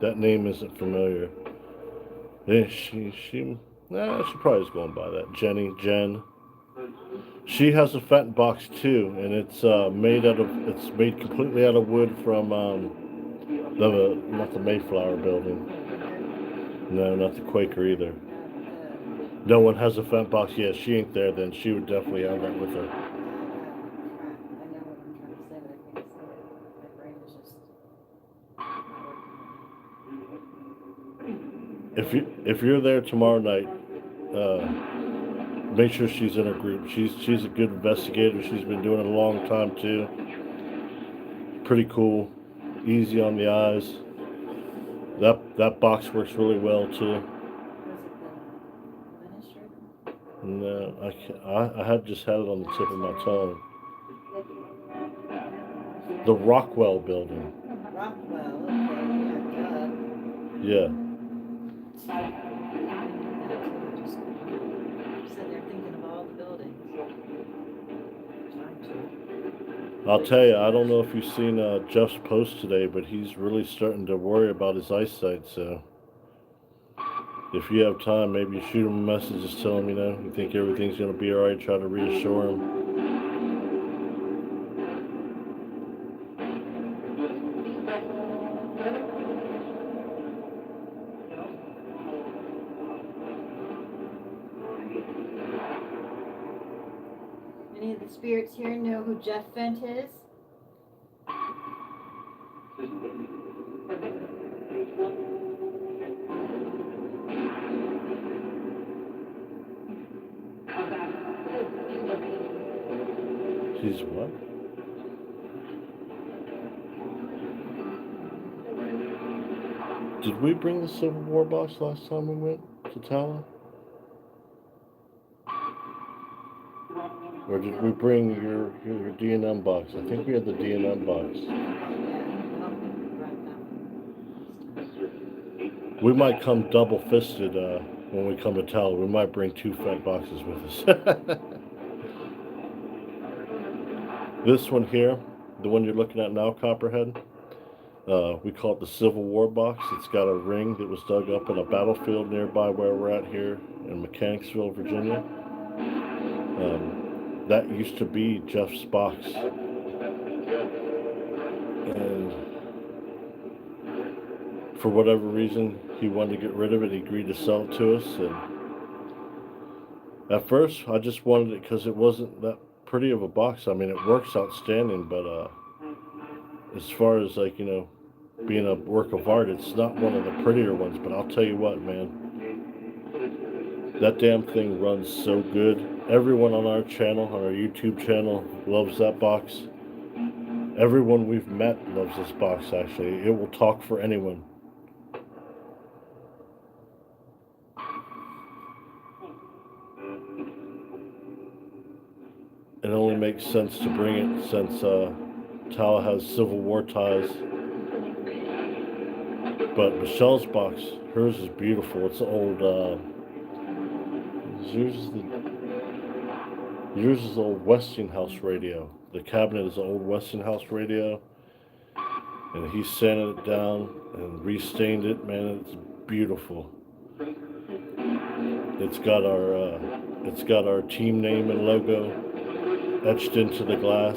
Speaker 1: That name isn't familiar. Yeah, she Nah, she probably is going by that. Jen. She has a fent box too, and it's it's made completely out of wood from the not the Mayflower building. No, not the Quaker either. No one has a fent box. Yeah, she ain't there. Then she would definitely have that with her.
Speaker 4: Crap. I know what I'm trying to say, but I can't say it. My brain is just not working.
Speaker 1: If you're there tomorrow night, uh, make sure she's in her group. She's a good investigator. She's been doing it a long time too. Pretty cool, easy on the eyes. That box works really well too.
Speaker 4: Was it the administrator?
Speaker 1: No, I had just had it on the tip of my tongue. The Rockwell building.
Speaker 4: Rockwell, okay,
Speaker 1: Yeah.
Speaker 4: yeah, just sitting there thinking of all the buildings. Trying to.
Speaker 1: I'll tell you, I don't know if you've seen Jeff's post today, but he's really starting to worry about his eyesight. So if you have time, maybe shoot him a message, just tell him, you think everything's going to be all right. Try to reassure him.
Speaker 3: Any of the spirits here know who Jeff Fent is?
Speaker 1: He's what? Did we bring the Civil War box last time we went to Tala? Or did we bring your D&M box? I think we had the D&M box. We might come double-fisted when we come to Tala. We might bring 2 fat boxes with us. This one here, the one you're looking at now, Copperhead, we call it the Civil War box. It's got a ring that was dug up in a battlefield nearby where we're at here in Mechanicsville, Virginia. That used to be Jeff's box. And for whatever reason, he wanted to get rid of it. He agreed to sell it to us. And at first, I just wanted it because it wasn't that pretty of a box. I mean, it works outstanding, but as far as being a work of art, it's not one of the prettier ones. But I'll tell you what, man, that damn thing runs so good. Everyone on our channel, on our YouTube channel, loves that box. Everyone we've met loves this box, actually. It will talk for anyone. It only makes sense to bring it since Tala has Civil War ties. But Michelle's box, hers is beautiful. It's old, yours is the old Westinghouse radio. The cabinet is an old Westinghouse radio. And he sanded it down and restained it. Man, it's beautiful. It's got our team name and logo etched into the glass.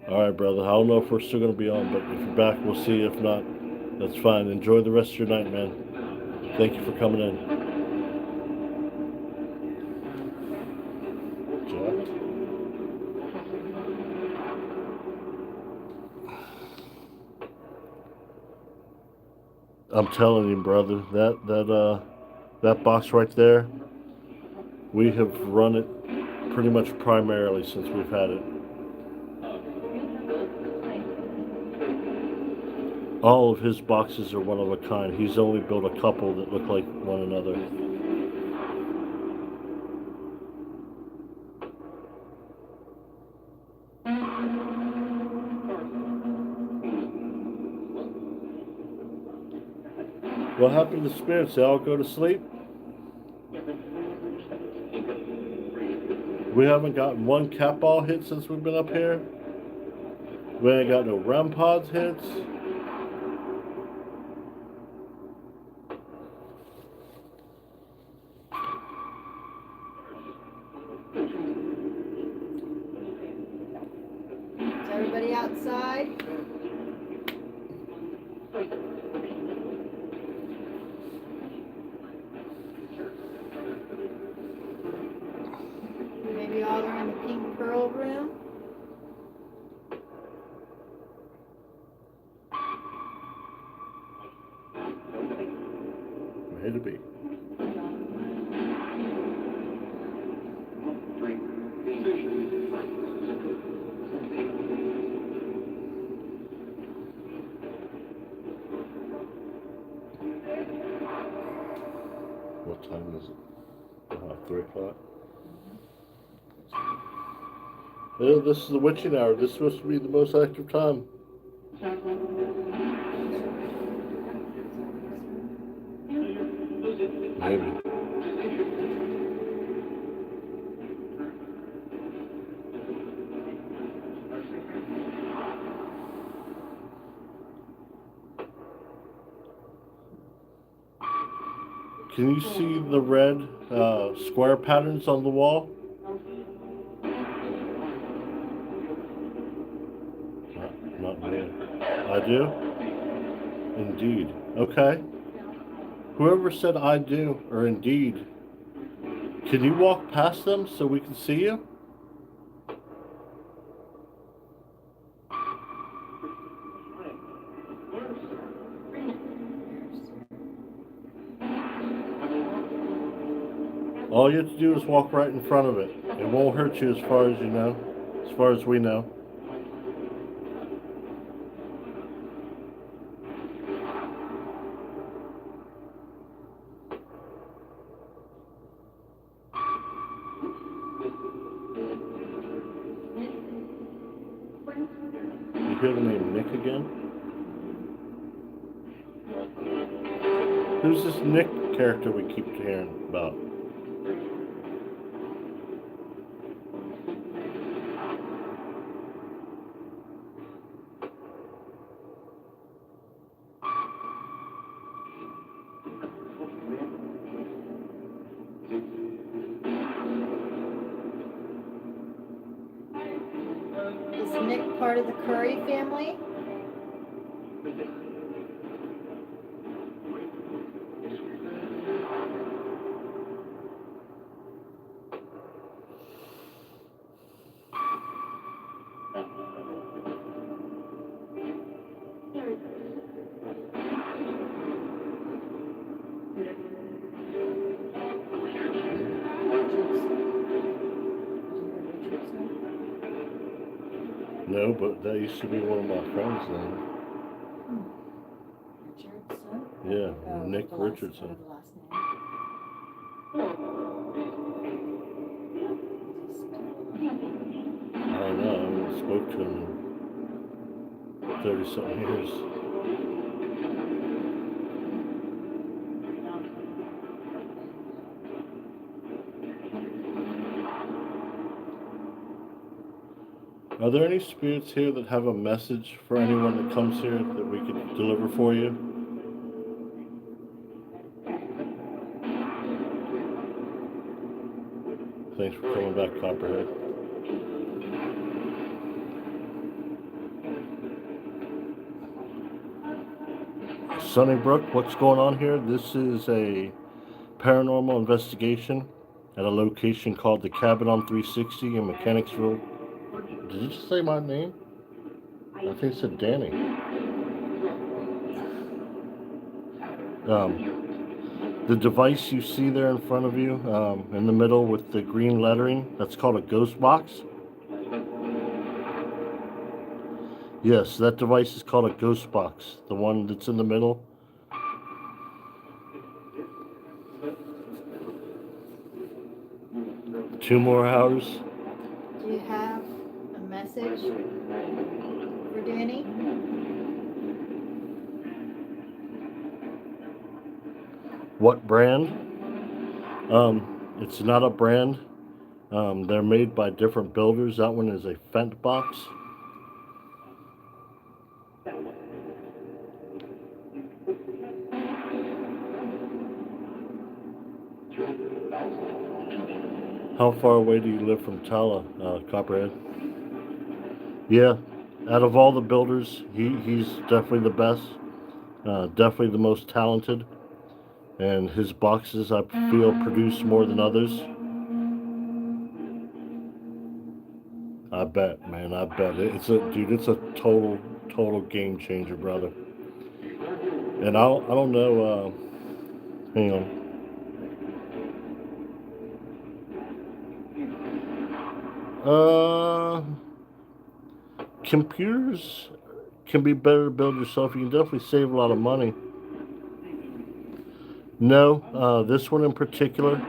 Speaker 1: Alright, brother. I don't know if we're still going to be on, but if you're back, we'll see. If not, that's fine. Enjoy the rest of your night, man. Thank you for coming in. Jack? I'm telling you, brother, that box right there, we have run it pretty much primarily since we've had it. All of his boxes are one of a kind. He's only built a couple that look like one another. What happened to the spirits? They all go to sleep? We haven't gotten one cat ball hit since we've been up here. We ain't got no REM pods hits.
Speaker 3: Is everybody outside? Maybe all are in the pink pearl room?
Speaker 1: May to be. What time is it? 3 o'clock. Yeah, this is the witching hour. This is supposed to be the most active time. Maybe. Can you see the red square patterns on the wall? Not really. I do? Indeed. Okay. Whoever said I do or indeed, can you walk past them so we can see you? All you have to do is walk right in front of it. It won't hurt you as far as you know, as far as we know. You hear the name Nick again? Who's this Nick character we keep hearing about?
Speaker 3: Is Nick part of the Curry family?
Speaker 1: No, but that used to be one of my friends' name.
Speaker 4: Richardson?
Speaker 1: Yeah,
Speaker 4: Oh,
Speaker 1: Nick
Speaker 4: the last-
Speaker 1: Richardson.
Speaker 4: the last name.
Speaker 1: I don't know, I haven't spoke to him in 30-something years. Are there any spirits here that have a message for anyone that comes here that we could deliver for you? Thanks for coming back, Copperhead. Sunnybrook, what's going on here? This is a paranormal investigation at a location called the Cabin on 360 in Mechanicsville. Did you just say my name? I think it said Danny. The device you see there in front of you, in the middle with the green lettering, that's called a ghost box. Yes, that device is called a ghost box, the one that's in the middle. Two more hours.
Speaker 3: Do you have a message for Danny?
Speaker 1: What brand? It's not a brand. They're made by different builders. That one is a Fent box. How far away do you live from Tala, Copperhead? Yeah, out of all the builders, he's definitely the best. Definitely the most talented. And his boxes, I feel, produce more than others. I bet, man. I bet it's a total game changer, brother. And I don't know. Hang on. Computers can be better to build yourself. You can definitely save a lot of money. No, this one in particular,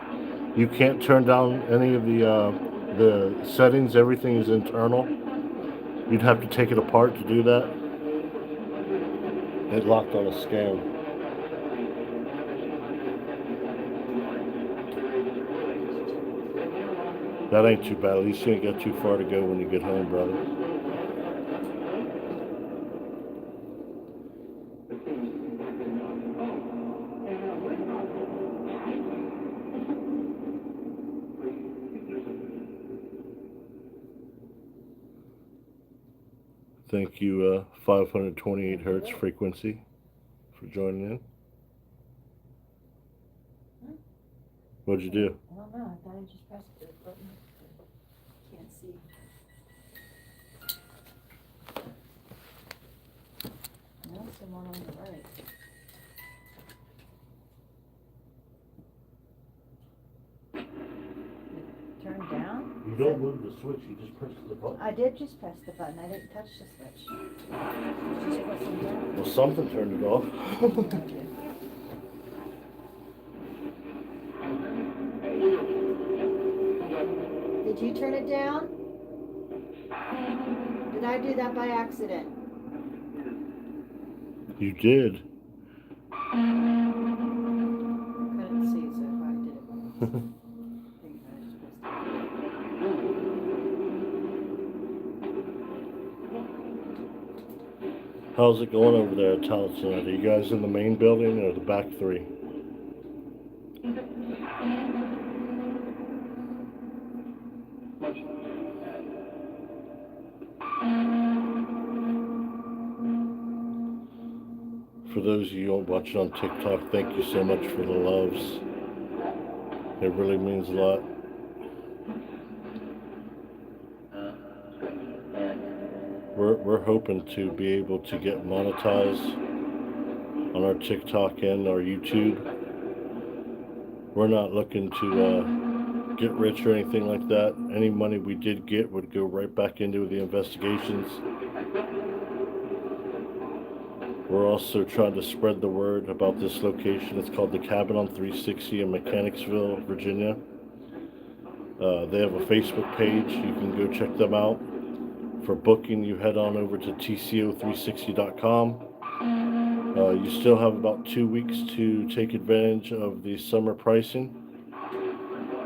Speaker 1: you can't turn down any of the settings. Everything is internal. You'd have to take it apart to do that. It locked on a scam. That ain't too bad. At least you ain't got too far to go when you get home, brother. Thank you, 528 hertz frequency, for joining in. What'd you do?
Speaker 4: I don't know, I thought I just pressed the button. Can't see. No, someone on the right. It turned down?
Speaker 1: You don't move the switch. You just press the button.
Speaker 4: I did just press the button, I didn't touch the switch. Just pressing down.
Speaker 1: Well, something turned it off.
Speaker 4: Did you turn it down? Did I do that by accident?
Speaker 1: You did.
Speaker 4: Couldn't see, so if I did it. I think I just pressed it.
Speaker 1: How's it going over there at Talent tonight? Are you guys in the main building or the back three? For those of you watching on TikTok, thank you so much for the loves. It really means a lot. We're hoping to be able to get monetized on our TikTok and our YouTube. We're not looking to get rich or anything like that. Any money we did get would go right back into the investigations. We're also trying to spread the word about this location. It's called the Cabin on 360 in Mechanicsville, Virginia. They have a Facebook page. You can go check them out. For booking, you head on over to tco360.com. You still have about 2 weeks to take advantage of the summer pricing.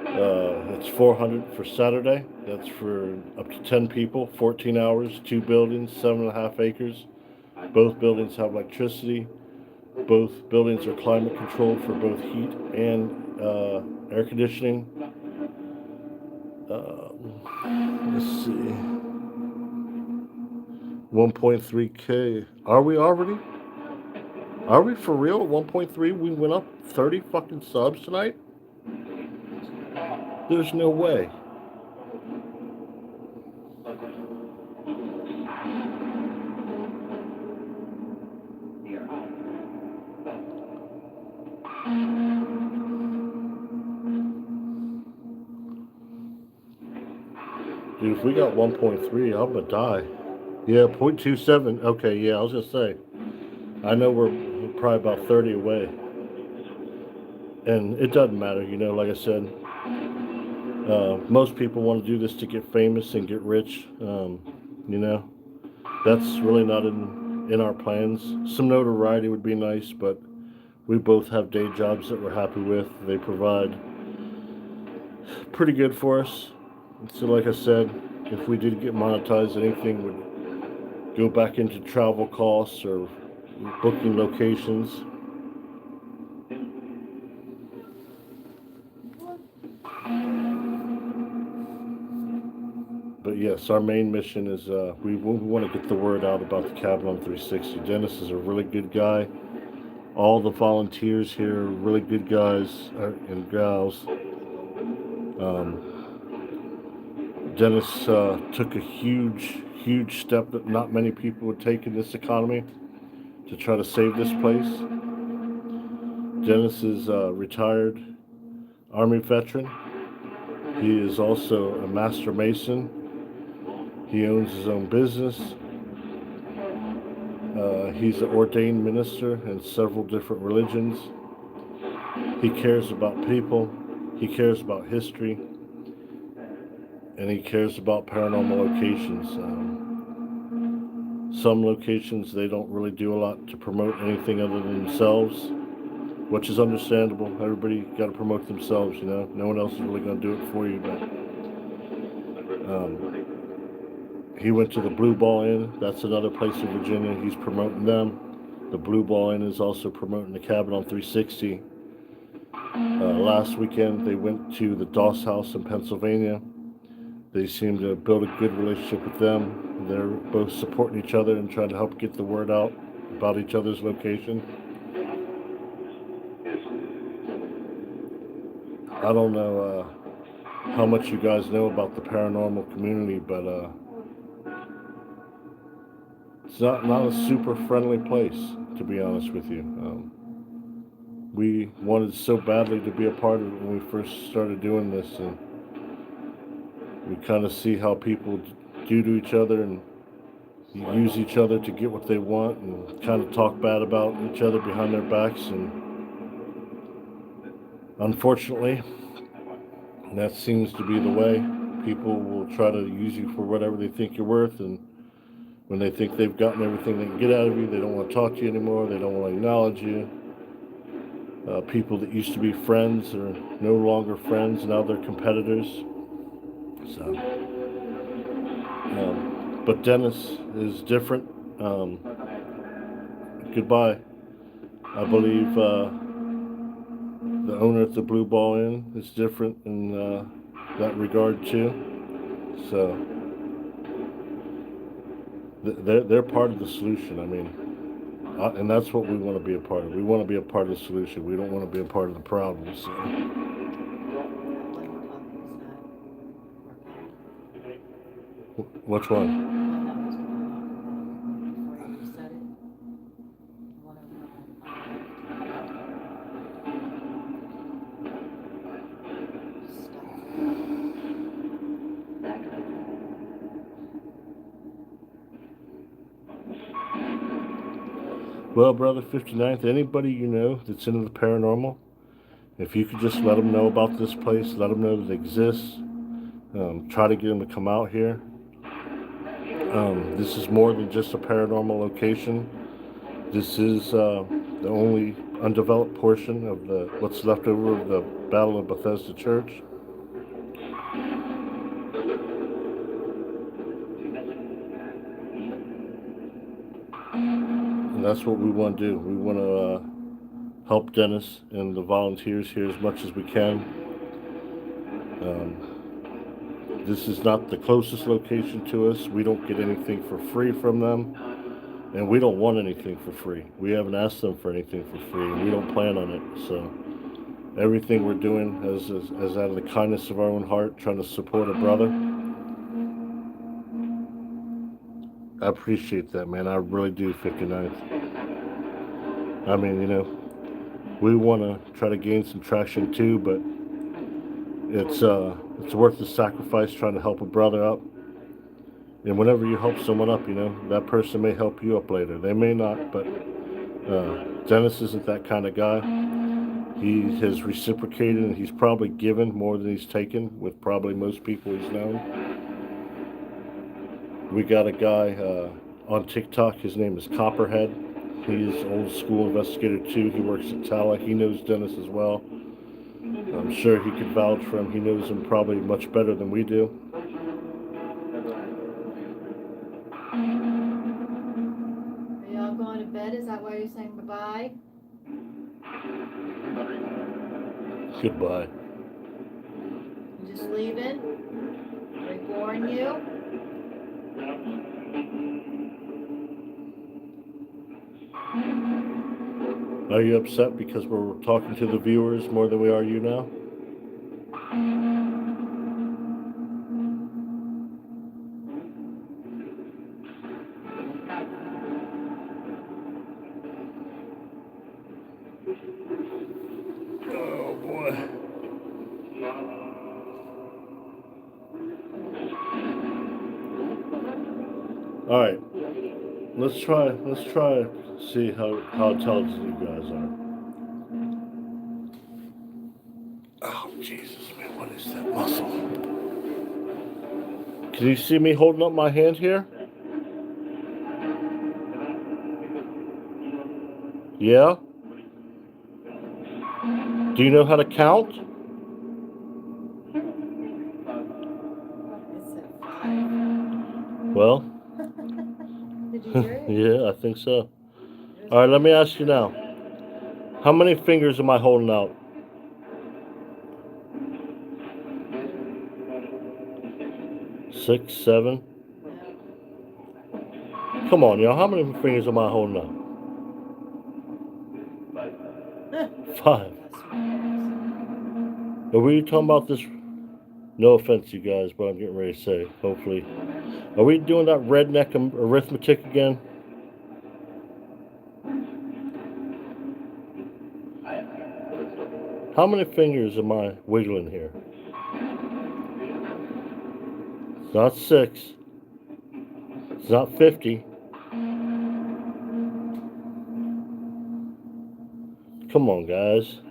Speaker 1: It's $400 for Saturday. That's for up to 10 people, 14 hours, 2 buildings, 7.5 acres. Both buildings have electricity. Both buildings are climate controlled for both heat and air conditioning. Let's see. 1.3K. Are we already? Are we for real? 1.3? We went up 30 fucking subs tonight? There's no way. Dude, if we got 1.3, I'm gonna die. Yeah, 0.27. Okay, yeah, I was gonna say. I know we're probably about 30 away. And it doesn't matter, you know, like I said. Most people want to do this to get famous and get rich. You know, that's really not in our plans. Some notoriety would be nice, but we both have day jobs that we're happy with. They provide pretty good for us. So like I said, if we did get monetized, anything would go back into travel costs or booking locations. But yes, our main mission is we want to get the word out about the cabin on 360. Dennis is a really good guy. All the volunteers here are really good guys and gals. Dennis took a huge step that not many people would take in this economy to try to save this place. Dennis is a retired Army veteran. He is also a master mason. He owns his own business. He's an ordained minister in several different religions. He cares about people. He cares about history. And he cares about paranormal locations. Some locations, they don't really do a lot to promote anything other than themselves, which is understandable. Everybody got to promote themselves, you know. No one else is really going to do it for you. But he went to the Blue Ball Inn. That's another place in Virginia. He's promoting them. The Blue Ball Inn is also promoting the cabin on 360. Last weekend, they went to the Doss House in Pennsylvania. They seem to build a good relationship with them. They're both supporting each other and trying to help get the word out about each other's location. I don't know how much you guys know about the paranormal community, but it's not a super friendly place, to be honest with you. We wanted so badly to be a part of it when we first started doing this, and we kind of see how people do to each other and use each other to get what they want and kind of talk bad about each other behind their backs. And unfortunately, that seems to be the way. People will try to use you for whatever they think you're worth, and when they think they've gotten everything they can get out of you, they don't want to talk to you anymore. They don't want to acknowledge you. People that used to be friends are no longer friends. Now they're competitors. So, but Dennis is different. Goodbye. I believe the owner at the Blue Ball Inn is different in that regard too. So they're part of the solution. I mean, and that's what we want to be a part of. We want to be a part of the solution. We don't want to be a part of the problem. So. Which one? Well, brother 59th, anybody you know that's into the paranormal, if you could just let them know about this place, let them know that it exists, try to get them to come out here. This is more than just a paranormal location. This is the only undeveloped portion of what's left over of the Battle of Bethesda Church. And that's what we want to do. We want to help Dennis and the volunteers here as much as we can. This is not the closest location to us. We don't get anything for free from them, and we don't want anything for free. We haven't asked them for anything for free, and we don't plan on it. So everything we're doing is out of the kindness of our own heart, trying to support a brother. I appreciate that, man. I really do, 59th. I mean, you know, we want to try to gain some traction too, but it's worth the sacrifice trying to help a brother up. And whenever you help someone up, you know, that person may help you up later. They may not, but Dennis isn't that kind of guy. He has reciprocated, and he's probably given more than he's taken with probably most people he's known. We got a guy on TikTok. His name is Copperhead. He's an old school investigator too. He works at Tala. He knows Dennis as well. I'm sure he could vouch for him. He knows him probably much better than we do.
Speaker 3: Is that why you're saying bye-bye?
Speaker 1: Goodbye.
Speaker 3: You just leaving? They boring you?
Speaker 1: Are you upset because we're talking to the viewers more than we are you now? Oh boy. All right. Let's try see how intelligent you guys are. Oh Jesus, man, what is that muscle? Can you see me holding up my hand here? Yeah? Do you know how to count?
Speaker 3: It said 5.
Speaker 1: Well,
Speaker 3: Did you hear it?
Speaker 1: yeah, I think so. All right, let me ask you now. How many fingers am I holding out? 6, 7? Come on, y'all. How many fingers am I holding out? 5. Are we talking about this? No offense, you guys, but I'm getting ready to say, hopefully. Are we doing that redneck arithmetic again? How many fingers am I wiggling here? It's not 6. It's not 50. Come on, guys.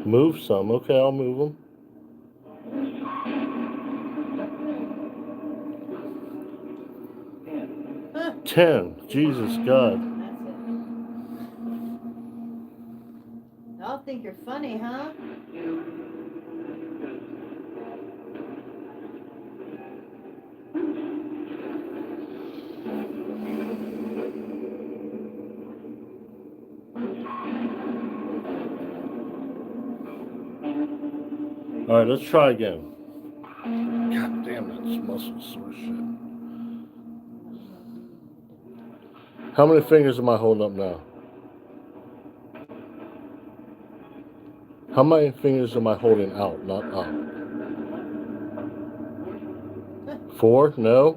Speaker 1: Move some. Okay, I'll move them.
Speaker 3: Huh.
Speaker 1: 10. Jesus God.
Speaker 3: That's it. Y'all think you're funny, huh?
Speaker 1: All right, let's try again. God damn, that's muscle sore shit. How many fingers am I holding up now? How many fingers am I holding out, not up? 4? No.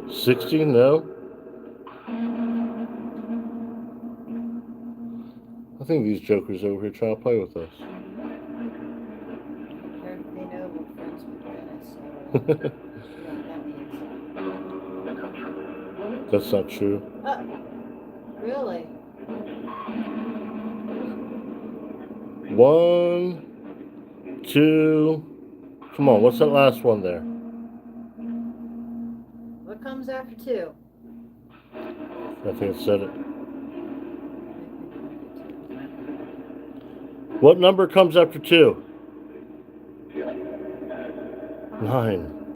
Speaker 1: 60? No. I think these jokers over here trying to play with us.
Speaker 3: They know we're friends with Dennis, so you know what that means.
Speaker 1: That's not true.
Speaker 3: Really?
Speaker 1: 1, 2. Come on, what's that last one there?
Speaker 3: What comes after 2?
Speaker 1: I think it said it. What number comes after 2? 9.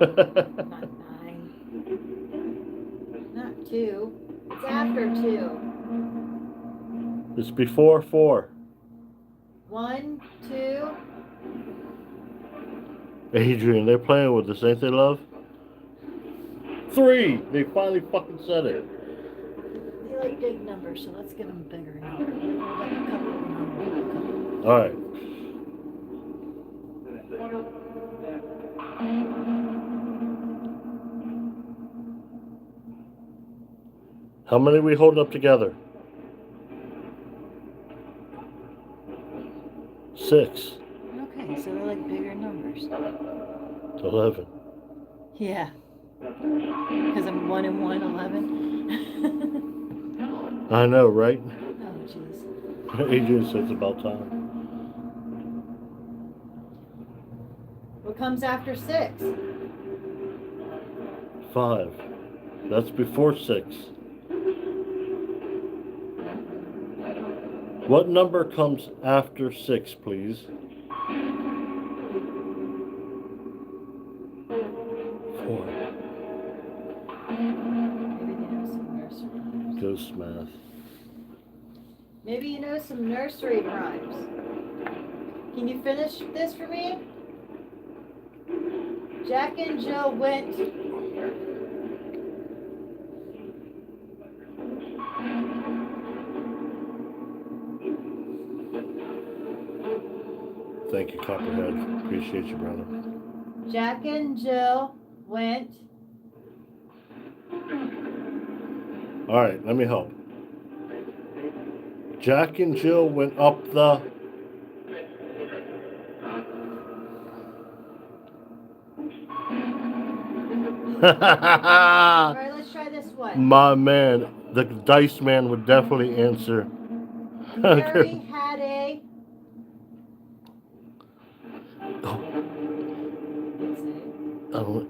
Speaker 3: Not 9. Not 2. It's after 2.
Speaker 1: It's before 4.
Speaker 3: 1, 2.
Speaker 1: Adrian, they're playing with us, ain't they, love? 3. They finally fucking said it.
Speaker 3: They like big numbers, so let's give them a bigger number. Like a couple of numbers.
Speaker 1: All right. How many are we holding up together? 6.
Speaker 3: Okay, so they're like bigger numbers.
Speaker 1: 11.
Speaker 3: Yeah. Because I'm 1 and 1, 11.
Speaker 1: I know, right?
Speaker 3: Oh, jeez.
Speaker 1: Adrian says it's about time.
Speaker 3: What comes after 6?
Speaker 1: 5. That's before 6. What number comes after 6, please? 4.
Speaker 4: Maybe they know some nursery rhymes.
Speaker 1: Ghost math.
Speaker 3: Maybe you know some nursery rhymes. Can you finish this for me? Jack and Jill went.
Speaker 1: Thank you, Copperhead. Appreciate you, brother.
Speaker 3: Jack and Jill went.
Speaker 1: All right, let me help. Jack and Jill went up the.
Speaker 3: Alright, let's try this one.
Speaker 1: My man, the dice man would definitely answer.
Speaker 3: Mary had a.
Speaker 1: Oh,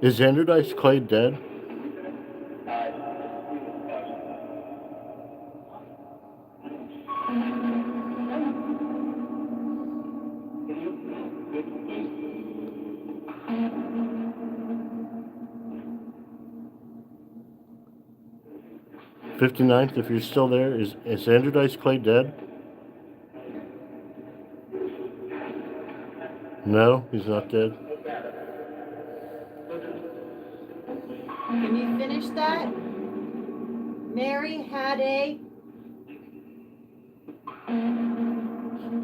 Speaker 1: is Andrew Dice Clay dead? '59th, if you're still there, is Andrew Dice Clay dead? No, he's not dead.
Speaker 3: Can you finish that? Mary had a.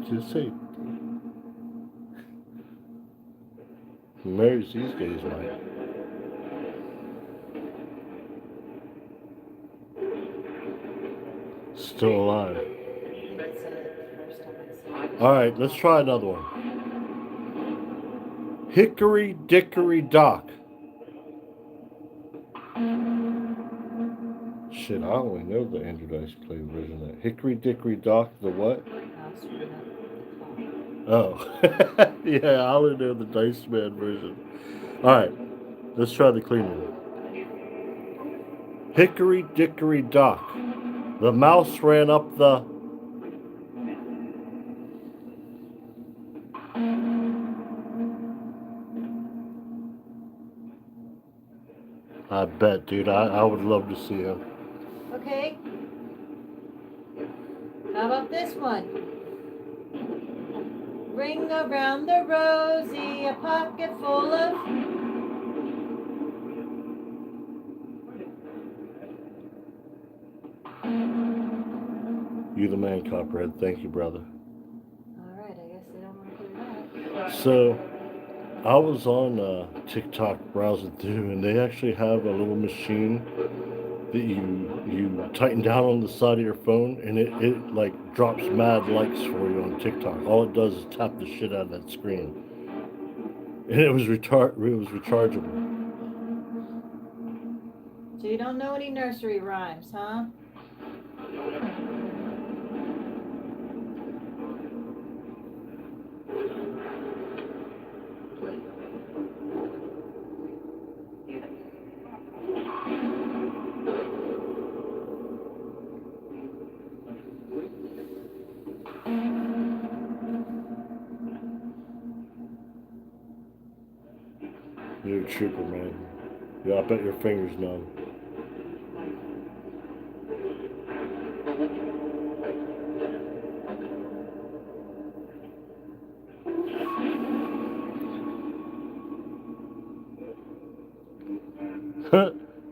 Speaker 1: Just say. Mary's these days, Mike. Still alive.
Speaker 4: I think it's the first time I see it.
Speaker 1: All right, let's try another one. Hickory Dickory Dock. Shit, I only know the Andrew Dice Clay version of that. Hickory Dickory Dock, the what?
Speaker 4: House went up the
Speaker 1: Oh. Yeah, I only know the Dice Man version. Alright, let's try the clean one. Hickory Dickory Dock. The mouse ran up the. I bet, dude. I would love to see him.
Speaker 3: Okay. How about this one? Ring around the rosy, a pocket full of.
Speaker 1: You the man, Copperhead. Thank you, brother.
Speaker 4: Alright, I guess they don't want to do that.
Speaker 1: So, I was on TikTok browsing through, and they actually have a little machine that you tighten down on the side of your phone, and it like drops mad likes for you on TikTok. All it does is tap the shit out of that screen, and it was rechargeable.
Speaker 3: So you don't know any nursery rhymes, huh?
Speaker 1: You're a trooper, man. Yeah, I bet your fingers numb.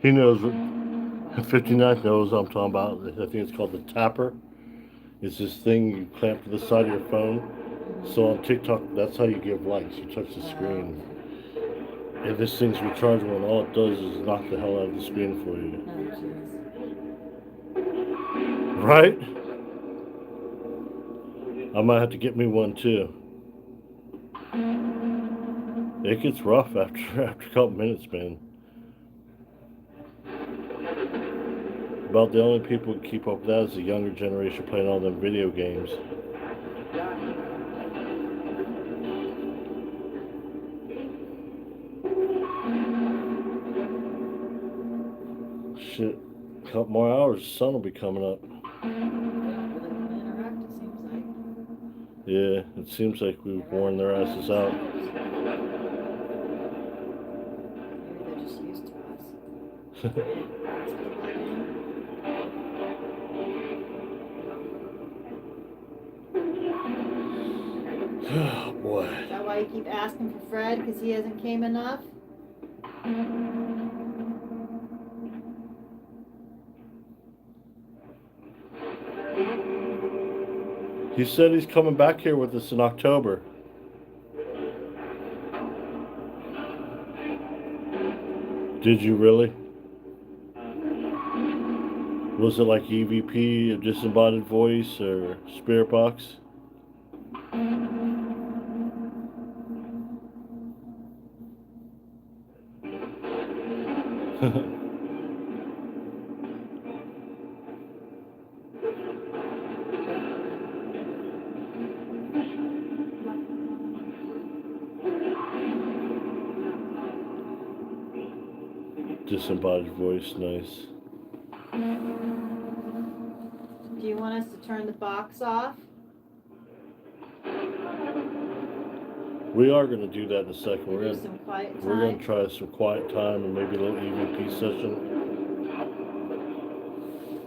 Speaker 1: He knows what 59 knows what I'm talking about. I think it's called the tapper. It's this thing you clamp to the side of your phone. So on TikTok, that's how you give likes. You touch the screen. And this thing's rechargeable, and all it does is knock the hell out of the screen for you.
Speaker 4: Oh, jeez.
Speaker 1: Right? I might have to get me one too. It gets rough after a couple minutes, man. About the only people who keep up with that is the younger generation playing all them video games. Shit, a couple more hours, the sun will be coming up.
Speaker 4: Yeah, really
Speaker 1: Yeah, it seems like we've worn their asses out.
Speaker 4: Maybe they're just used to us.
Speaker 1: Oh boy.
Speaker 3: Is that why you keep asking for Fred? Because he hasn't came enough?
Speaker 1: He said he's coming back here with us in October. Did you really? Was it like EVP, a disembodied voice, or spirit box? Disembodied voice, nice.
Speaker 3: Do you want us to turn the box off?
Speaker 1: We are going to do that in a second.
Speaker 3: Do some quiet time?
Speaker 1: We're going to try some quiet time and maybe a little EVP session.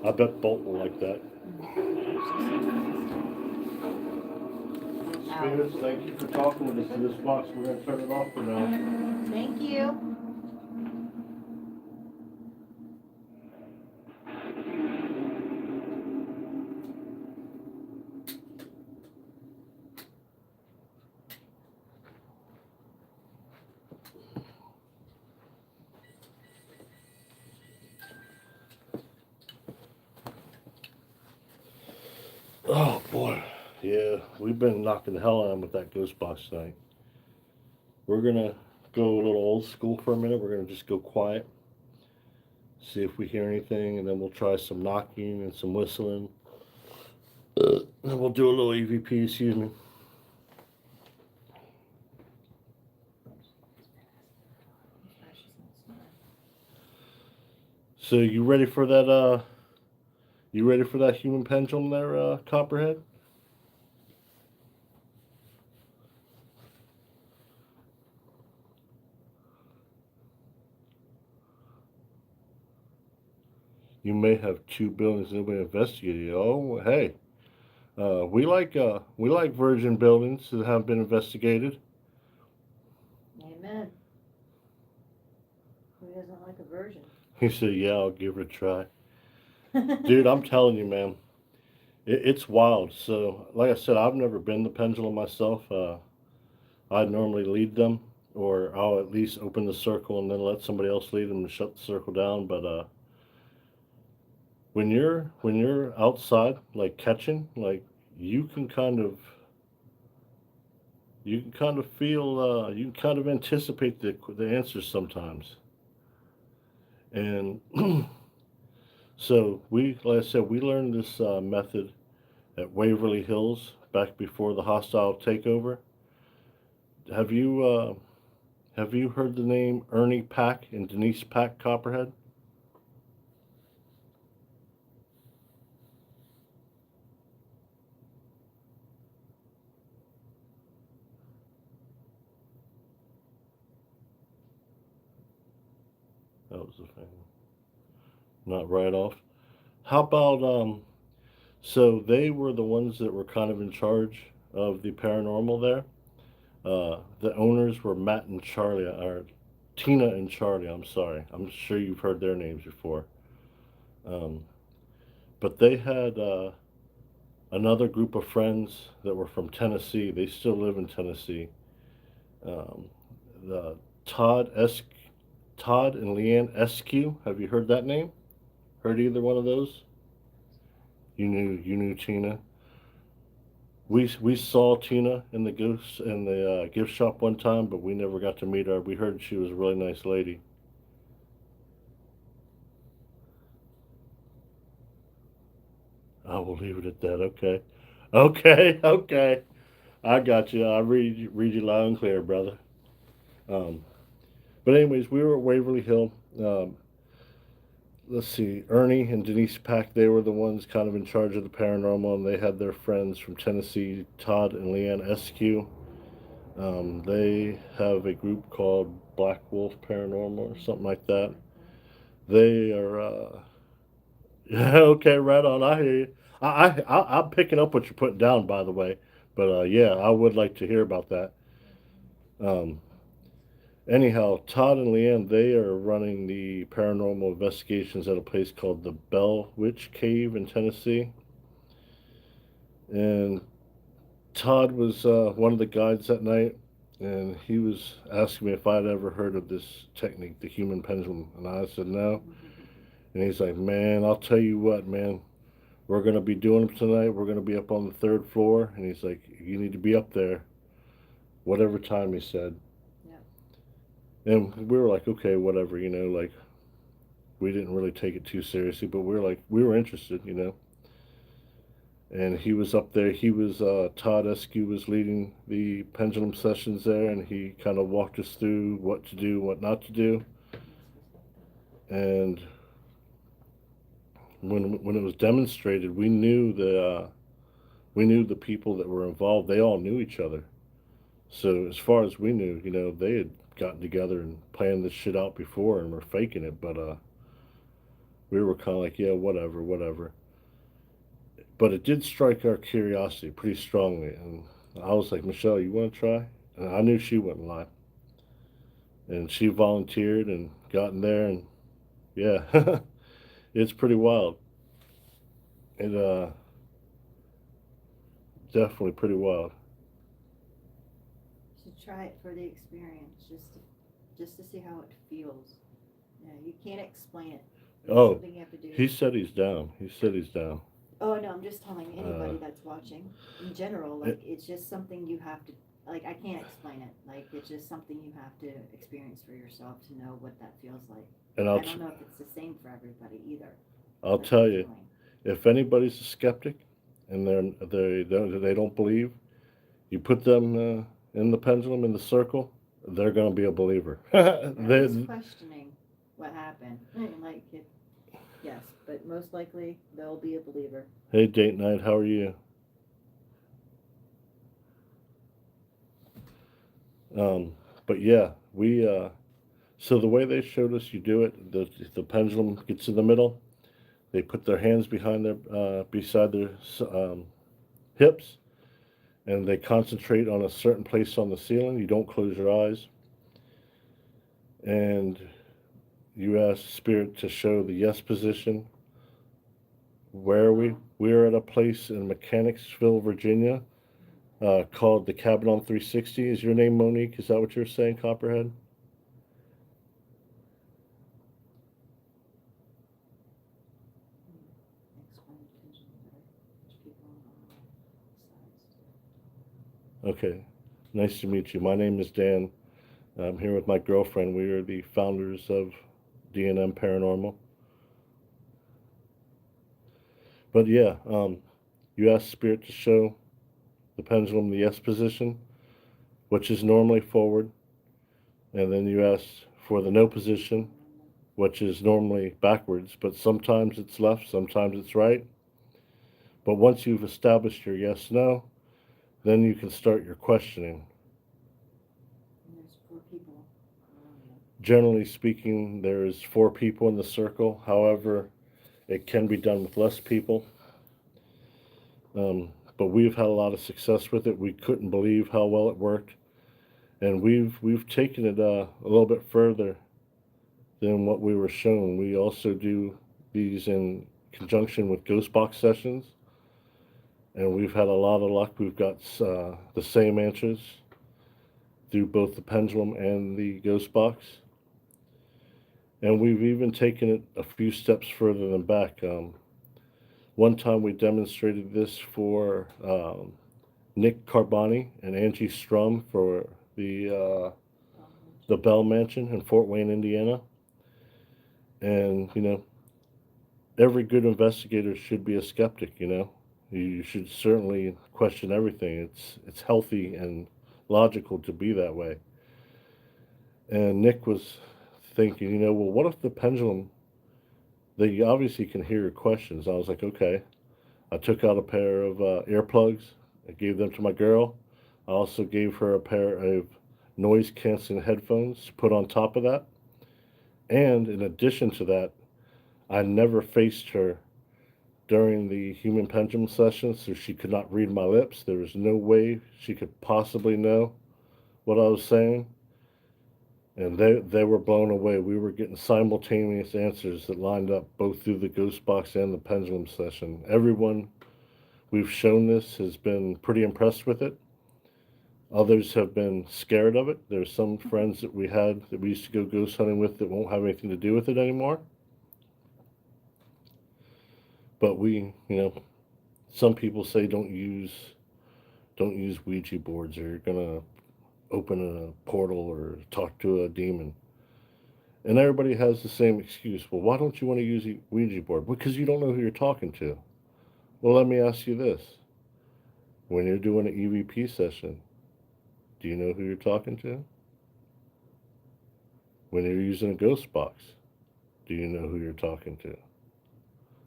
Speaker 1: I bet Bolt will like that. Spirits, thank you for talking with us in this box. We're going to turn it off for now.
Speaker 3: Thank you.
Speaker 1: Oh boy, yeah, we've been knocking the hell out of him with that ghost box tonight. We're gonna go a little old school for a minute. We're gonna just go quiet, see if we hear anything, and then we'll try some knocking and some whistling. Then we'll do a little EVP, excuse me. So you ready for that? You ready for that human pendulum there, Copperhead? You may have two buildings nobody investigated. Oh, hey, we like virgin buildings that haven't been investigated.
Speaker 3: Amen. Who doesn't like a virgin?
Speaker 1: He said, "Yeah, I'll give it a try." Dude, I'm telling you, man, it's wild. So, like I said, I've never been the pendulum myself. I normally lead them, or I'll at least open the circle and then let somebody else lead them and shut the circle down. But when you're outside, like catching, like you can kind of feel, you can kind of anticipate the answers sometimes. And so like I said, we learned this method at Waverly Hills back before the hostile takeover. Have you heard the name Ernie Pack and Denise Pack, Copperhead? That was the thing. Not right off. How about so they were the ones that were kind of in charge of the paranormal there. The owners were Matt and Charlie, or Tina and Charlie. I'm sorry. I'm sure you've heard their names before. Um, but they had another group of friends that were from Tennessee. They still live in Tennessee. Um, the Todd and Leanne Eskew. Have you heard that name? Heard either one of those? You knew Tina. We saw Tina in the gift shop one time, but we never got to meet her. We heard she was a really nice lady. I will leave it at that. Okay, okay. I got you. I read you loud and clear, brother. Um, but anyways, we were at Waverly Hill. let's see, Ernie and Denise Pack, they were the ones kind of in charge of the paranormal, and they had their friends from Tennessee, Todd and Leanne SQ. They have a group called Black Wolf Paranormal or something like that. They are, yeah, okay, right on. I hear you. I'm picking up what you're putting down, by the way. But yeah, I would like to hear about that. Um, Anyhow, Todd and Leanne, they are running the paranormal investigations at a place called the Bell Witch Cave in Tennessee. And Todd was one of the guides that night, and he was asking me if I'd ever heard of this technique, the human pendulum. And I said no. And he's like, man, I'll tell you what, man, we're going to be doing them tonight. We're going to be up on the third floor. And he's like, you need to be up there, whatever time he said. And we were like, okay, whatever, like we didn't really take it too seriously, but we were like, we were interested. And he was up there. He was Todd Eskew was leading the pendulum sessions there, and he kind of walked us through what to do, what not to do. And when it was demonstrated, we knew the people that were involved. They all knew each other. So as far as we knew, they had gotten together and planned this shit out before and were faking it. But we were kind of like, yeah, whatever, whatever. But it did strike our curiosity pretty strongly, and I was like, Michelle, you want to try? And I knew she wouldn't lie, and she volunteered and got in there, and yeah, it's pretty wild. It definitely pretty wild.
Speaker 4: Should try it for the experience, just to see how it feels. You can't explain it. It's
Speaker 1: Oh,
Speaker 4: something you have to do.
Speaker 1: he said he's down. He said he's down.
Speaker 4: Oh no, I'm just telling anybody that's watching. In general, like it's just something you have to. Like I can't explain it. Like it's just something you have to experience for yourself to know what that feels like.
Speaker 1: And
Speaker 4: I don't know if it's the same for everybody either.
Speaker 1: I'll
Speaker 4: That's
Speaker 1: tell
Speaker 4: the
Speaker 1: you,
Speaker 4: feeling.
Speaker 1: if anybody's a skeptic and they don't believe, you put them in the pendulum in the circle, they're going to be a believer.
Speaker 4: They're just questioning what happened. Like it, yes, but most likely they'll be a believer.
Speaker 1: Hey, date night, how are you? But yeah, we so the way they showed us you do it, the pendulum gets in the middle. They put their hands behind their beside their hips, and they concentrate on a certain place on the ceiling. You don't close your eyes, and you ask spirit to show the yes position. Where are we? We're at a place in Mechanicsville, Virginia, called the Cabin on 360. Is your name Monique? Is that what you're saying, Copperhead?
Speaker 4: Explain attention better. Which people on sides.
Speaker 1: Okay. Nice to meet you. My name is Dan. I'm here with my girlfriend. We are the founders of D&M Paranormal. But yeah, you ask Spirit to show the pendulum the yes position, which is normally forward, and then you ask for the no position, which is normally backwards, but sometimes it's left, sometimes it's right. But once you've established your yes no, then you can start your questioning.
Speaker 4: And there's 4 people around you.
Speaker 1: Generally speaking, there's 4 people in the circle. However, it can be done with less people. But we've had a lot of success with it. We couldn't believe how well it worked, and we've taken it a little bit further than what we were shown. We also do these in conjunction with ghost box sessions, and we've had a lot of luck. We've got the same answers through both the pendulum and the ghost box, and we've even taken it a few steps further than back. One time we demonstrated this for Nick Carboni and Angie Strum for the Bell Mansion in Fort Wayne, Indiana. And, every good investigator should be a skeptic, You should certainly question everything. It's healthy and logical to be that way. And Nick was thinking, well, what if the pendulum they obviously can hear your questions. I was like, okay. I took out a pair of earplugs. I gave them to my girl. I also gave her a pair of noise canceling headphones to put on top of that. And in addition to that, I never faced her during the human pendulum session, so she could not read my lips. There was no way she could possibly know what I was saying. And they were blown away. We were getting simultaneous answers that lined up both through the ghost box and the pendulum session. Everyone we've shown this has been pretty impressed with it. Others have been scared of it. There's some friends that we had that we used to go ghost hunting with that won't have anything to do with it anymore. But some people say don't use Ouija boards, or you're gonna open a portal or talk to a demon. And everybody has the same excuse. Well, why don't you want to use a Ouija board? Because you don't know who you're talking to. Well, let me ask you this. When you're doing an EVP session, do you know who you're talking to? When you're using a ghost box, do you know who you're talking to?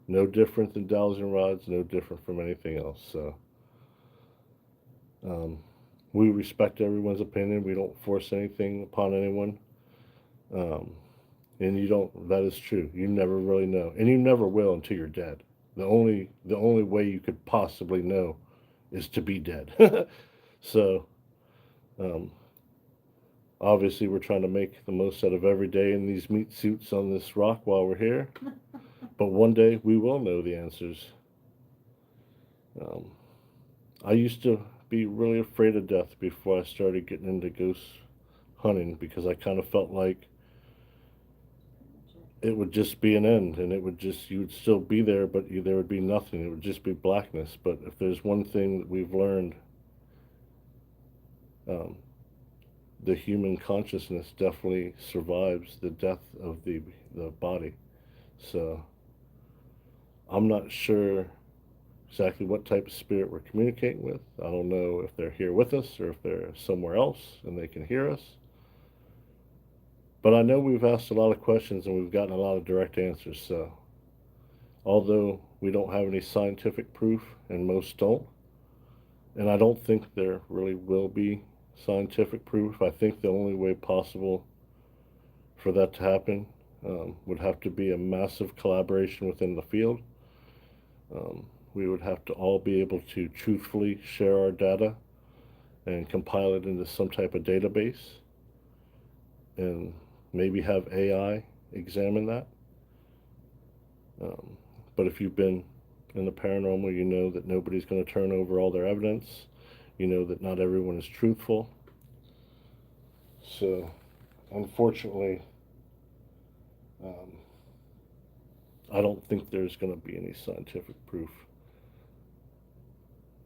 Speaker 1: No different than dowsing rods, no different from anything else. So, we respect everyone's opinion. We don't force anything upon anyone. Um, and that is true. You never really know. And you never will until you're dead. The only way you could possibly know is to be dead. So, um, obviously, we're trying to make the most out of every day in these meat suits on this rock while we're here. But one day we will know the answers. I used to be really afraid of death before I started getting into ghost hunting, because I kind of felt like it would just be an end, and you would still be there, but there would be nothing. It would just be blackness. But if there's one thing that we've learned, um, the human consciousness definitely survives the death of the body. So I'm not sure exactly what type of spirit we're communicating with. I don't know if they're here with us or if they're somewhere else and they can hear us. But I know we've asked a lot of questions and we've gotten a lot of direct answers. So although we don't have any scientific proof, and most don't, and I don't think there really will be scientific proof, I think the only way possible for that to happen would have to be a massive collaboration within the field. We would have to all be able to truthfully share our data and compile it into some type of database, and maybe have AI examine that. But if you've been in the paranormal, you know that nobody's going to turn over all their evidence. You know that not everyone is truthful. So, unfortunately, I don't think there's going to be any scientific proof.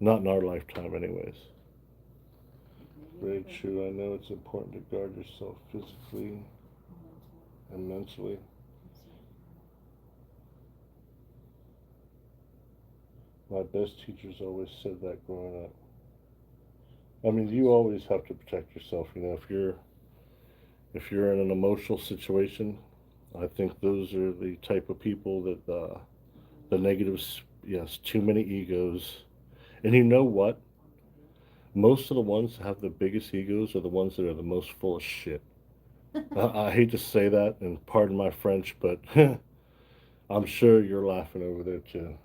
Speaker 1: Not in our lifetime, anyways. Very true. I know it's important to guard yourself physically and mentally. My best teachers always said that growing up. I mean, you always have to protect yourself. If you're in an emotional situation, I think those are the type of people that the negatives. Yes, too many egos. And you know what? Most of the ones that have the biggest egos are the ones that are the most full of shit. I hate to say that, and pardon my French, but I'm sure you're laughing over there too.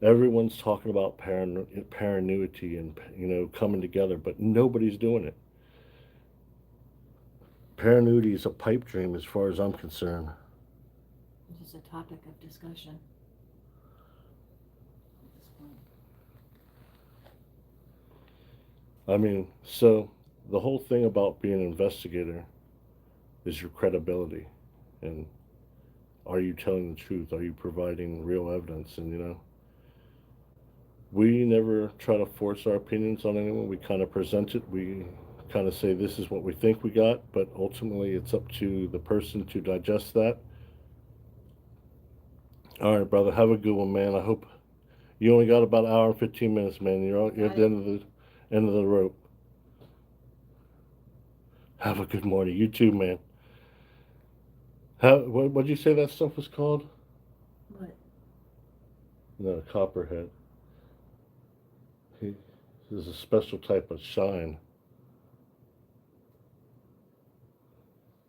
Speaker 1: Everyone's talking about paranuity and coming together, but nobody's doing it. Paranuity is a pipe dream as far as I'm concerned.
Speaker 4: It's just a topic of discussion.
Speaker 1: I mean, so the whole thing about being an investigator is your credibility, and are you telling the truth? Are you providing real evidence? And we never try to force our opinions on anyone. We kind of present it. We kind of say this is what we think we got, but ultimately it's up to the person to digest that. All right, brother, have a good one, man. I hope you only got about an hour and 15 minutes, man. You're at the end of the rope. Have a good morning. You too, man. What'd you say that stuff was called?
Speaker 4: What?
Speaker 1: No, copperhead. He, there's a special type of shine.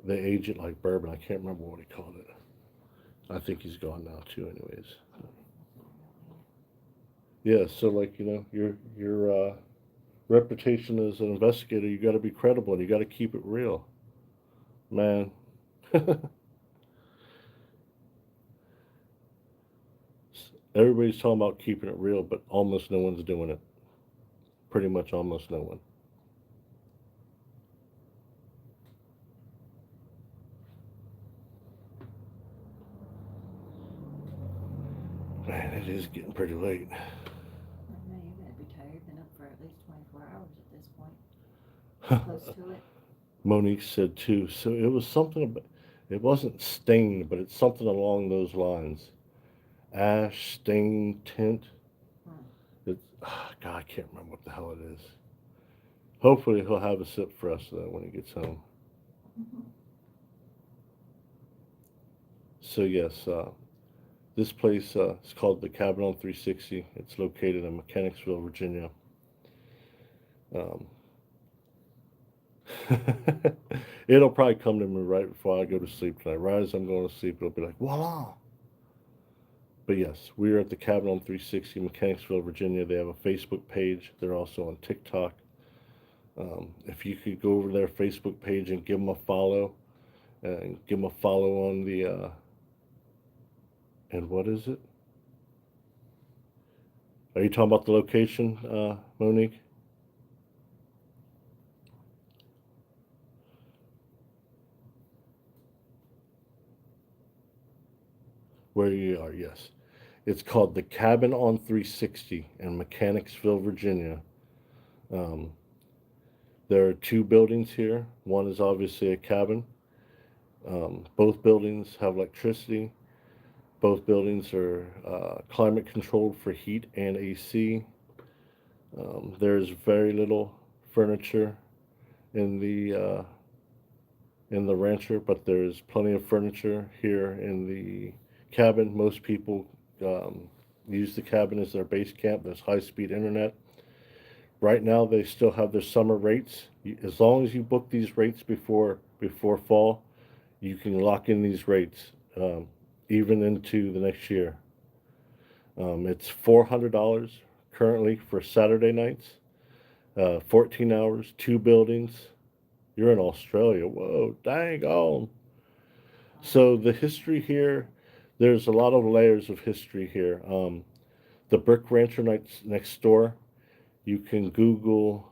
Speaker 1: They age it like bourbon. I can't remember what he called it. I think he's gone now too, anyways. Yeah, so like your reputation as an investigator, you got to be credible and you got to keep it real, man. Everybody's talking about keeping it real, but almost no one's doing it. Pretty much almost no one. Man, it is getting pretty late.
Speaker 4: I know you're gonna be tired. Been up for at least 24 hours at this point. Close to it.
Speaker 1: Monique said too. So it was something about, it wasn't stained, but it's something along those lines. Ash, stain, tint. It's, God, I can't remember what the hell it is. Hopefully he'll have a sip for us though when he gets home. So yes, this place is called the Cabin on 360. It's located in Mechanicsville, Virginia. Um, it'll probably come to me right before I go to sleep tonight. Right as I'm going to sleep, it'll be like, voila! But yes, we are at the Cabin on 360, Mechanicsville, Virginia. They have a Facebook page. They're also on TikTok. If you could go over their Facebook page and give them a follow, and give them a follow on the, and what is it? Are you talking about the location, Monique? Where you are, yes. It's called the Cabin on 360 in Mechanicsville, Virginia. Um, there are two buildings here. One is obviously a cabin. Both buildings have electricity. Both buildings are climate controlled for heat and AC. There's very little furniture in the rancher, but there's plenty of furniture here in the cabin. Most people use the cabin as their base camp. There's high-speed internet. Right now, they still have their summer rates. As long as you book these rates before fall, you can lock in these rates even into the next year. It's $400 currently for Saturday nights, 14 hours, two buildings. You're in Australia. Whoa, dang on. So the history here, there's a lot of layers of history here. The brick rancher next door, you can Google.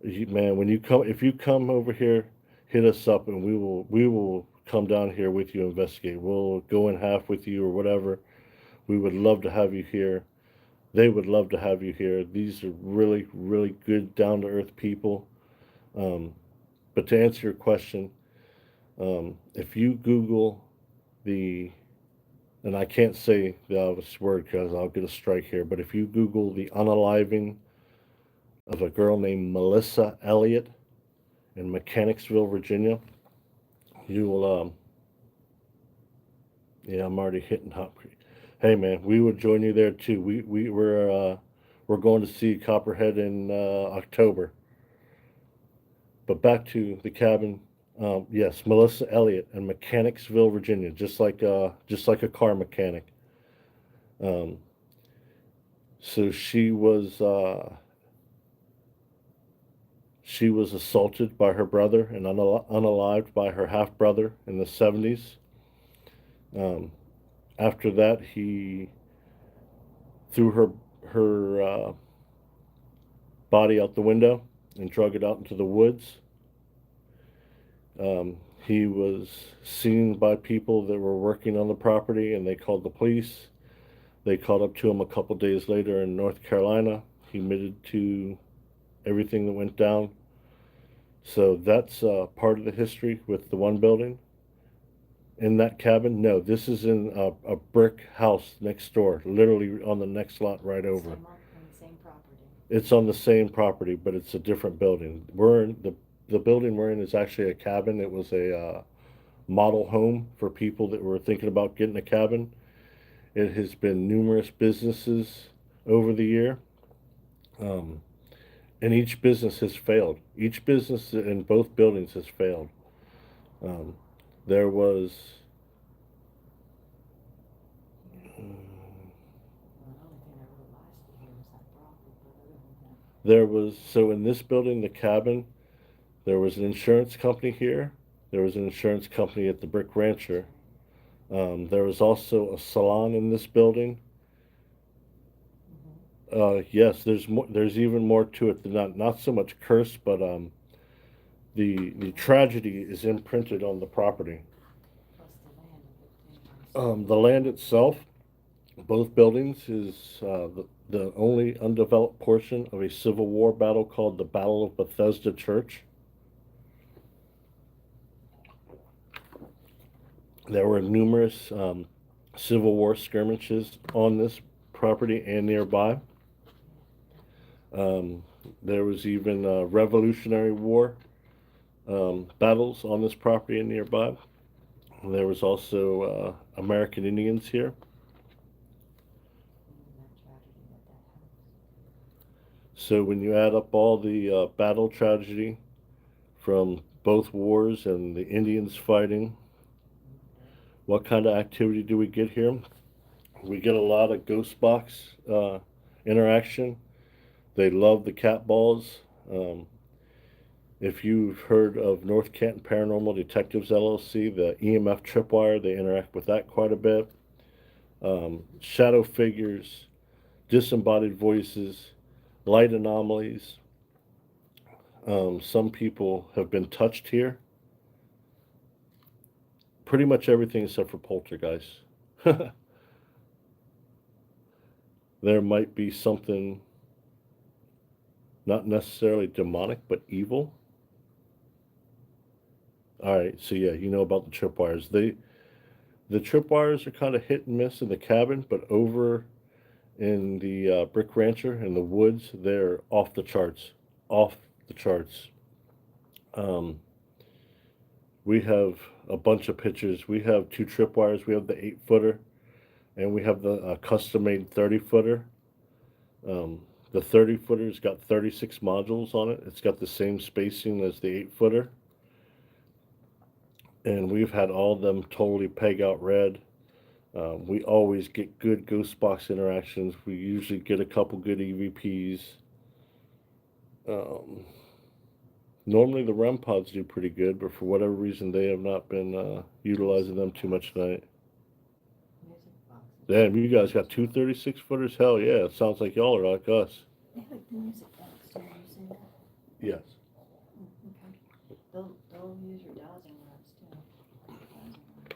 Speaker 1: Man, when you come, if you come over here, hit us up, and we will come down here with you, investigate. We'll go in half with you or whatever. We would love to have you here. They would love to have you here. These are really, really good, down to earth people. But to answer your question, if you Google the, and I can't say the obvious word because I'll get a strike here, but if you Google the unaliving of a girl named Melissa Elliott in Mechanicsville, Virginia, you will, yeah, I'm already hitting Hop Creek. Hey man, we would join you there too. We're going to see Copperhead in October. But back to the cabin. Yes, Melissa Elliott in Mechanicsville, Virginia, just like a car mechanic. So she was assaulted by her brother and unalived by her half brother in the 70s. After that, he threw her body out the window and drug it out into the woods. He was seen by people that were working on the property, and they called the police. They caught up to him a couple days later in North Carolina. He admitted to everything that went down. So that's part of the history with the one building. In that cabin, no, this is in a brick house next door, literally on the next lot right over.
Speaker 4: On the same property.
Speaker 1: It's on the same property, but it's a different building. The building we're in is actually a cabin. It was a model home for people that were thinking about getting a cabin. It has been numerous businesses over the year, um, and each business has failed. Each business in both buildings has failed. Um, there was so in this building, the cabin, there was an insurance company here. There was an insurance company at the Brick Rancher. There was also a salon in this building. Yes, there's more. There's even more to it than not so much curse, but the tragedy is imprinted on the property. The land itself, both buildings, is the only undeveloped portion of a Civil War battle called the Battle of Bethesda Church. There were numerous Civil War skirmishes on this property and nearby. There was even Revolutionary War battles on this property and nearby. There was also American Indians here. So when you add up all the battle tragedy from both wars and the Indians fighting, what kind of activity do we get here? We get a lot of ghost box interaction. They love the cat balls. If you've heard of North Canton Paranormal Detectives LLC, the EMF tripwire, they interact with that quite a bit. Shadow figures, disembodied voices, light anomalies. Some people have been touched here. Pretty much everything except for poltergeists. There might be something not necessarily demonic, but evil. All right, so yeah, you know about the tripwires. The tripwires are kind of hit and miss in the cabin, but over in the Brick Rancher in the woods, they're off the charts. Off the charts. We have a bunch of pictures. We have 2 tripwires. We have the 8-footer, and we have the custom-made 30-footer. The 30-footer's got 36 modules on it. It's got the same spacing as the 8-footer. And we've had all of them totally peg out red. We always get good ghost box interactions. We usually get a couple good EVPs. Normally the REM pods do pretty good, but for whatever reason they have not been utilizing them too much tonight. Damn, you guys got 2 36-footers? Hell yeah, it sounds like y'all are like us.
Speaker 4: They have like the music box, did you say that?
Speaker 1: Yes.
Speaker 4: Okay. They'll use your dowsing rods too. Dowsing rods.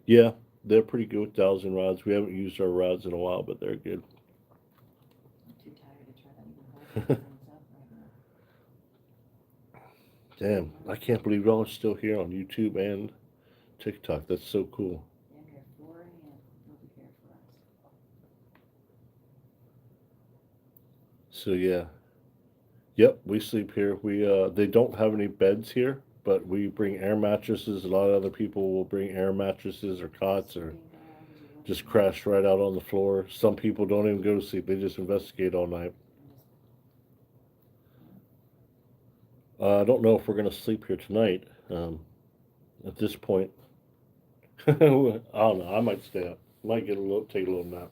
Speaker 1: Yeah, they're pretty good with dowsing rods. We haven't used our rods in a while, but they're good.
Speaker 4: I'm too tired to try to even hold these things up right now.
Speaker 1: Damn, I can't believe y'all are still here on YouTube and TikTok. That's so cool.
Speaker 4: Damn near 4 a.m. They'll be here for us.
Speaker 1: So yeah. Yep, we sleep here. We they don't have any beds here, but we bring air mattresses. A lot of other people will bring air mattresses or cots or just crash right out on the floor. Some people don't even go to sleep. They just investigate all night. I don't know if we're going to sleep here tonight. At this point, I don't know. I might stay up. Might take a little nap.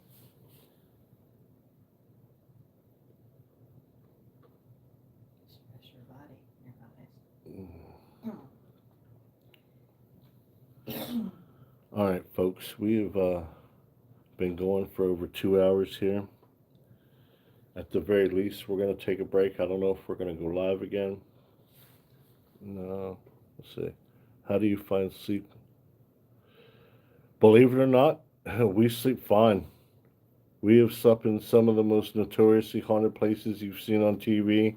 Speaker 4: Stress your body,
Speaker 1: All right, folks. We've been going for over 2 hours here. At the very least, we're going to take a break. I don't know if we're going to go live again. No. Let's see. How do you find sleep? Believe it or not, we sleep fine. We have slept in some of the most notoriously haunted places you've seen on TV,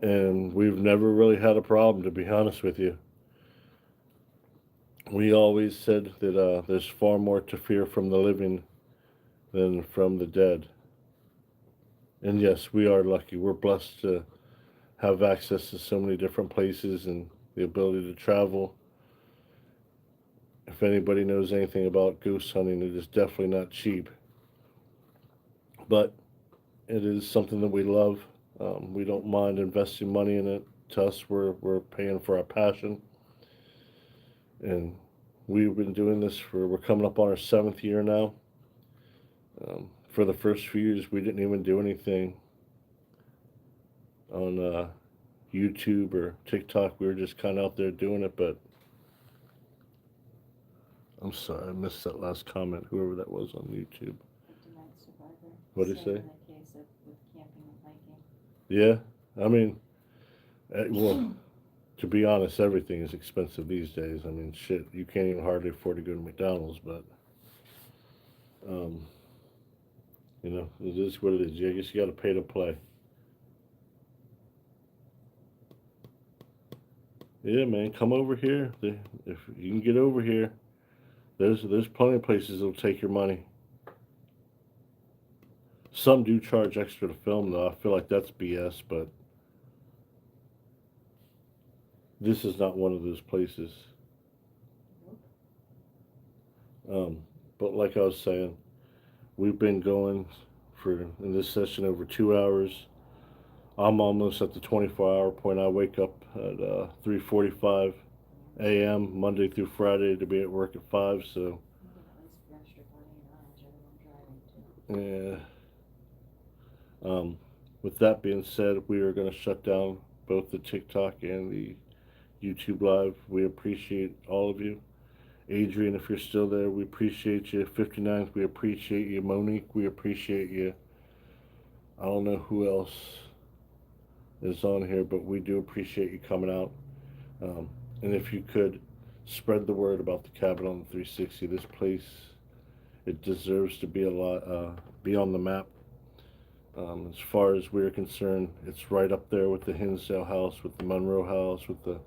Speaker 1: and we've never really had a problem, to be honest with you. We always said that there's far more to fear from the living than from the dead. And yes, we are lucky. We're blessed to have access to so many different places and the ability to travel. if anybody knows anything about ghost hunting, it is definitely not cheap. But it is something that we love. We don't mind investing money in it. To us, we're paying for our passion. And we've been doing this we're coming up on our 7th year now. For the first few years, we didn't even do anything on YouTube or TikTok. We were just kind of out there doing it, but I'm sorry, I missed that last comment, whoever that was on YouTube.
Speaker 4: Tonight survivor.
Speaker 1: What did he
Speaker 4: Same
Speaker 1: say?
Speaker 4: in the case of with camping and hiking.
Speaker 1: Yeah, I mean, well, to be honest, everything is expensive these days. I mean, shit, you can't even hardly afford to go to McDonald's, but, you know, it is what it is. I guess you got to pay to play. Yeah, man, come over here. If you can get over here, there's plenty of places that'll take your money. Some do charge extra to film, though. I feel like that's BS, but this is not one of those places. But like I was saying, we've been going in this session over 2 hours. I'm almost at the 24-hour point. I wake up at 3:45 a.m. Monday through Friday to be at work at 5. So yeah. With that being said, we are going to shut down both the TikTok and the YouTube Live. We appreciate all of you. Adrian, if you're still there, we appreciate you. 59th, we appreciate you. Monique, we appreciate you. I don't know who else is on here, but we do appreciate you coming out. And if you could spread the word about the cabin on the 360, this place, it deserves to be be on the map. As far as we're concerned, it's right up there with the Hinsdale house, with the Monroe house, with the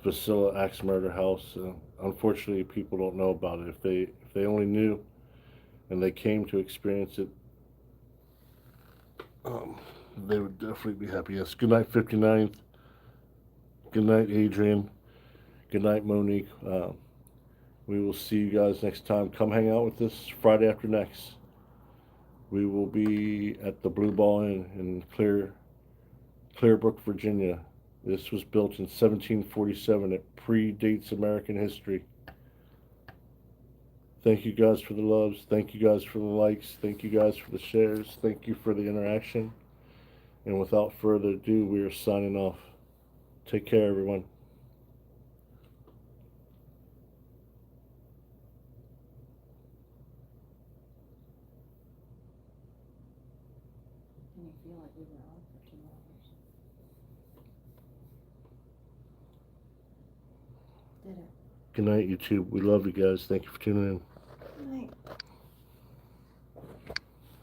Speaker 1: Vasilla axe murder house. Unfortunately, people don't know about it. If they only knew, and they came to experience it, they would definitely be happy. Yes. Good night, 59th. Good night, Adrian. Good night, Monique. We will see you guys next time. Come hang out with us Friday after next. We will be at the Blue Ball Inn in Clearbrook, Virginia. This was built in 1747. It predates American history. Thank you guys for the loves. Thank you guys for the likes. Thank you guys for the shares. Thank you for the interaction. And without further ado, we are signing off. Take care, everyone.
Speaker 4: Can you feel like we were on for 2 hours? Did it?
Speaker 1: Good night, YouTube. We love you guys. Thank you for tuning in.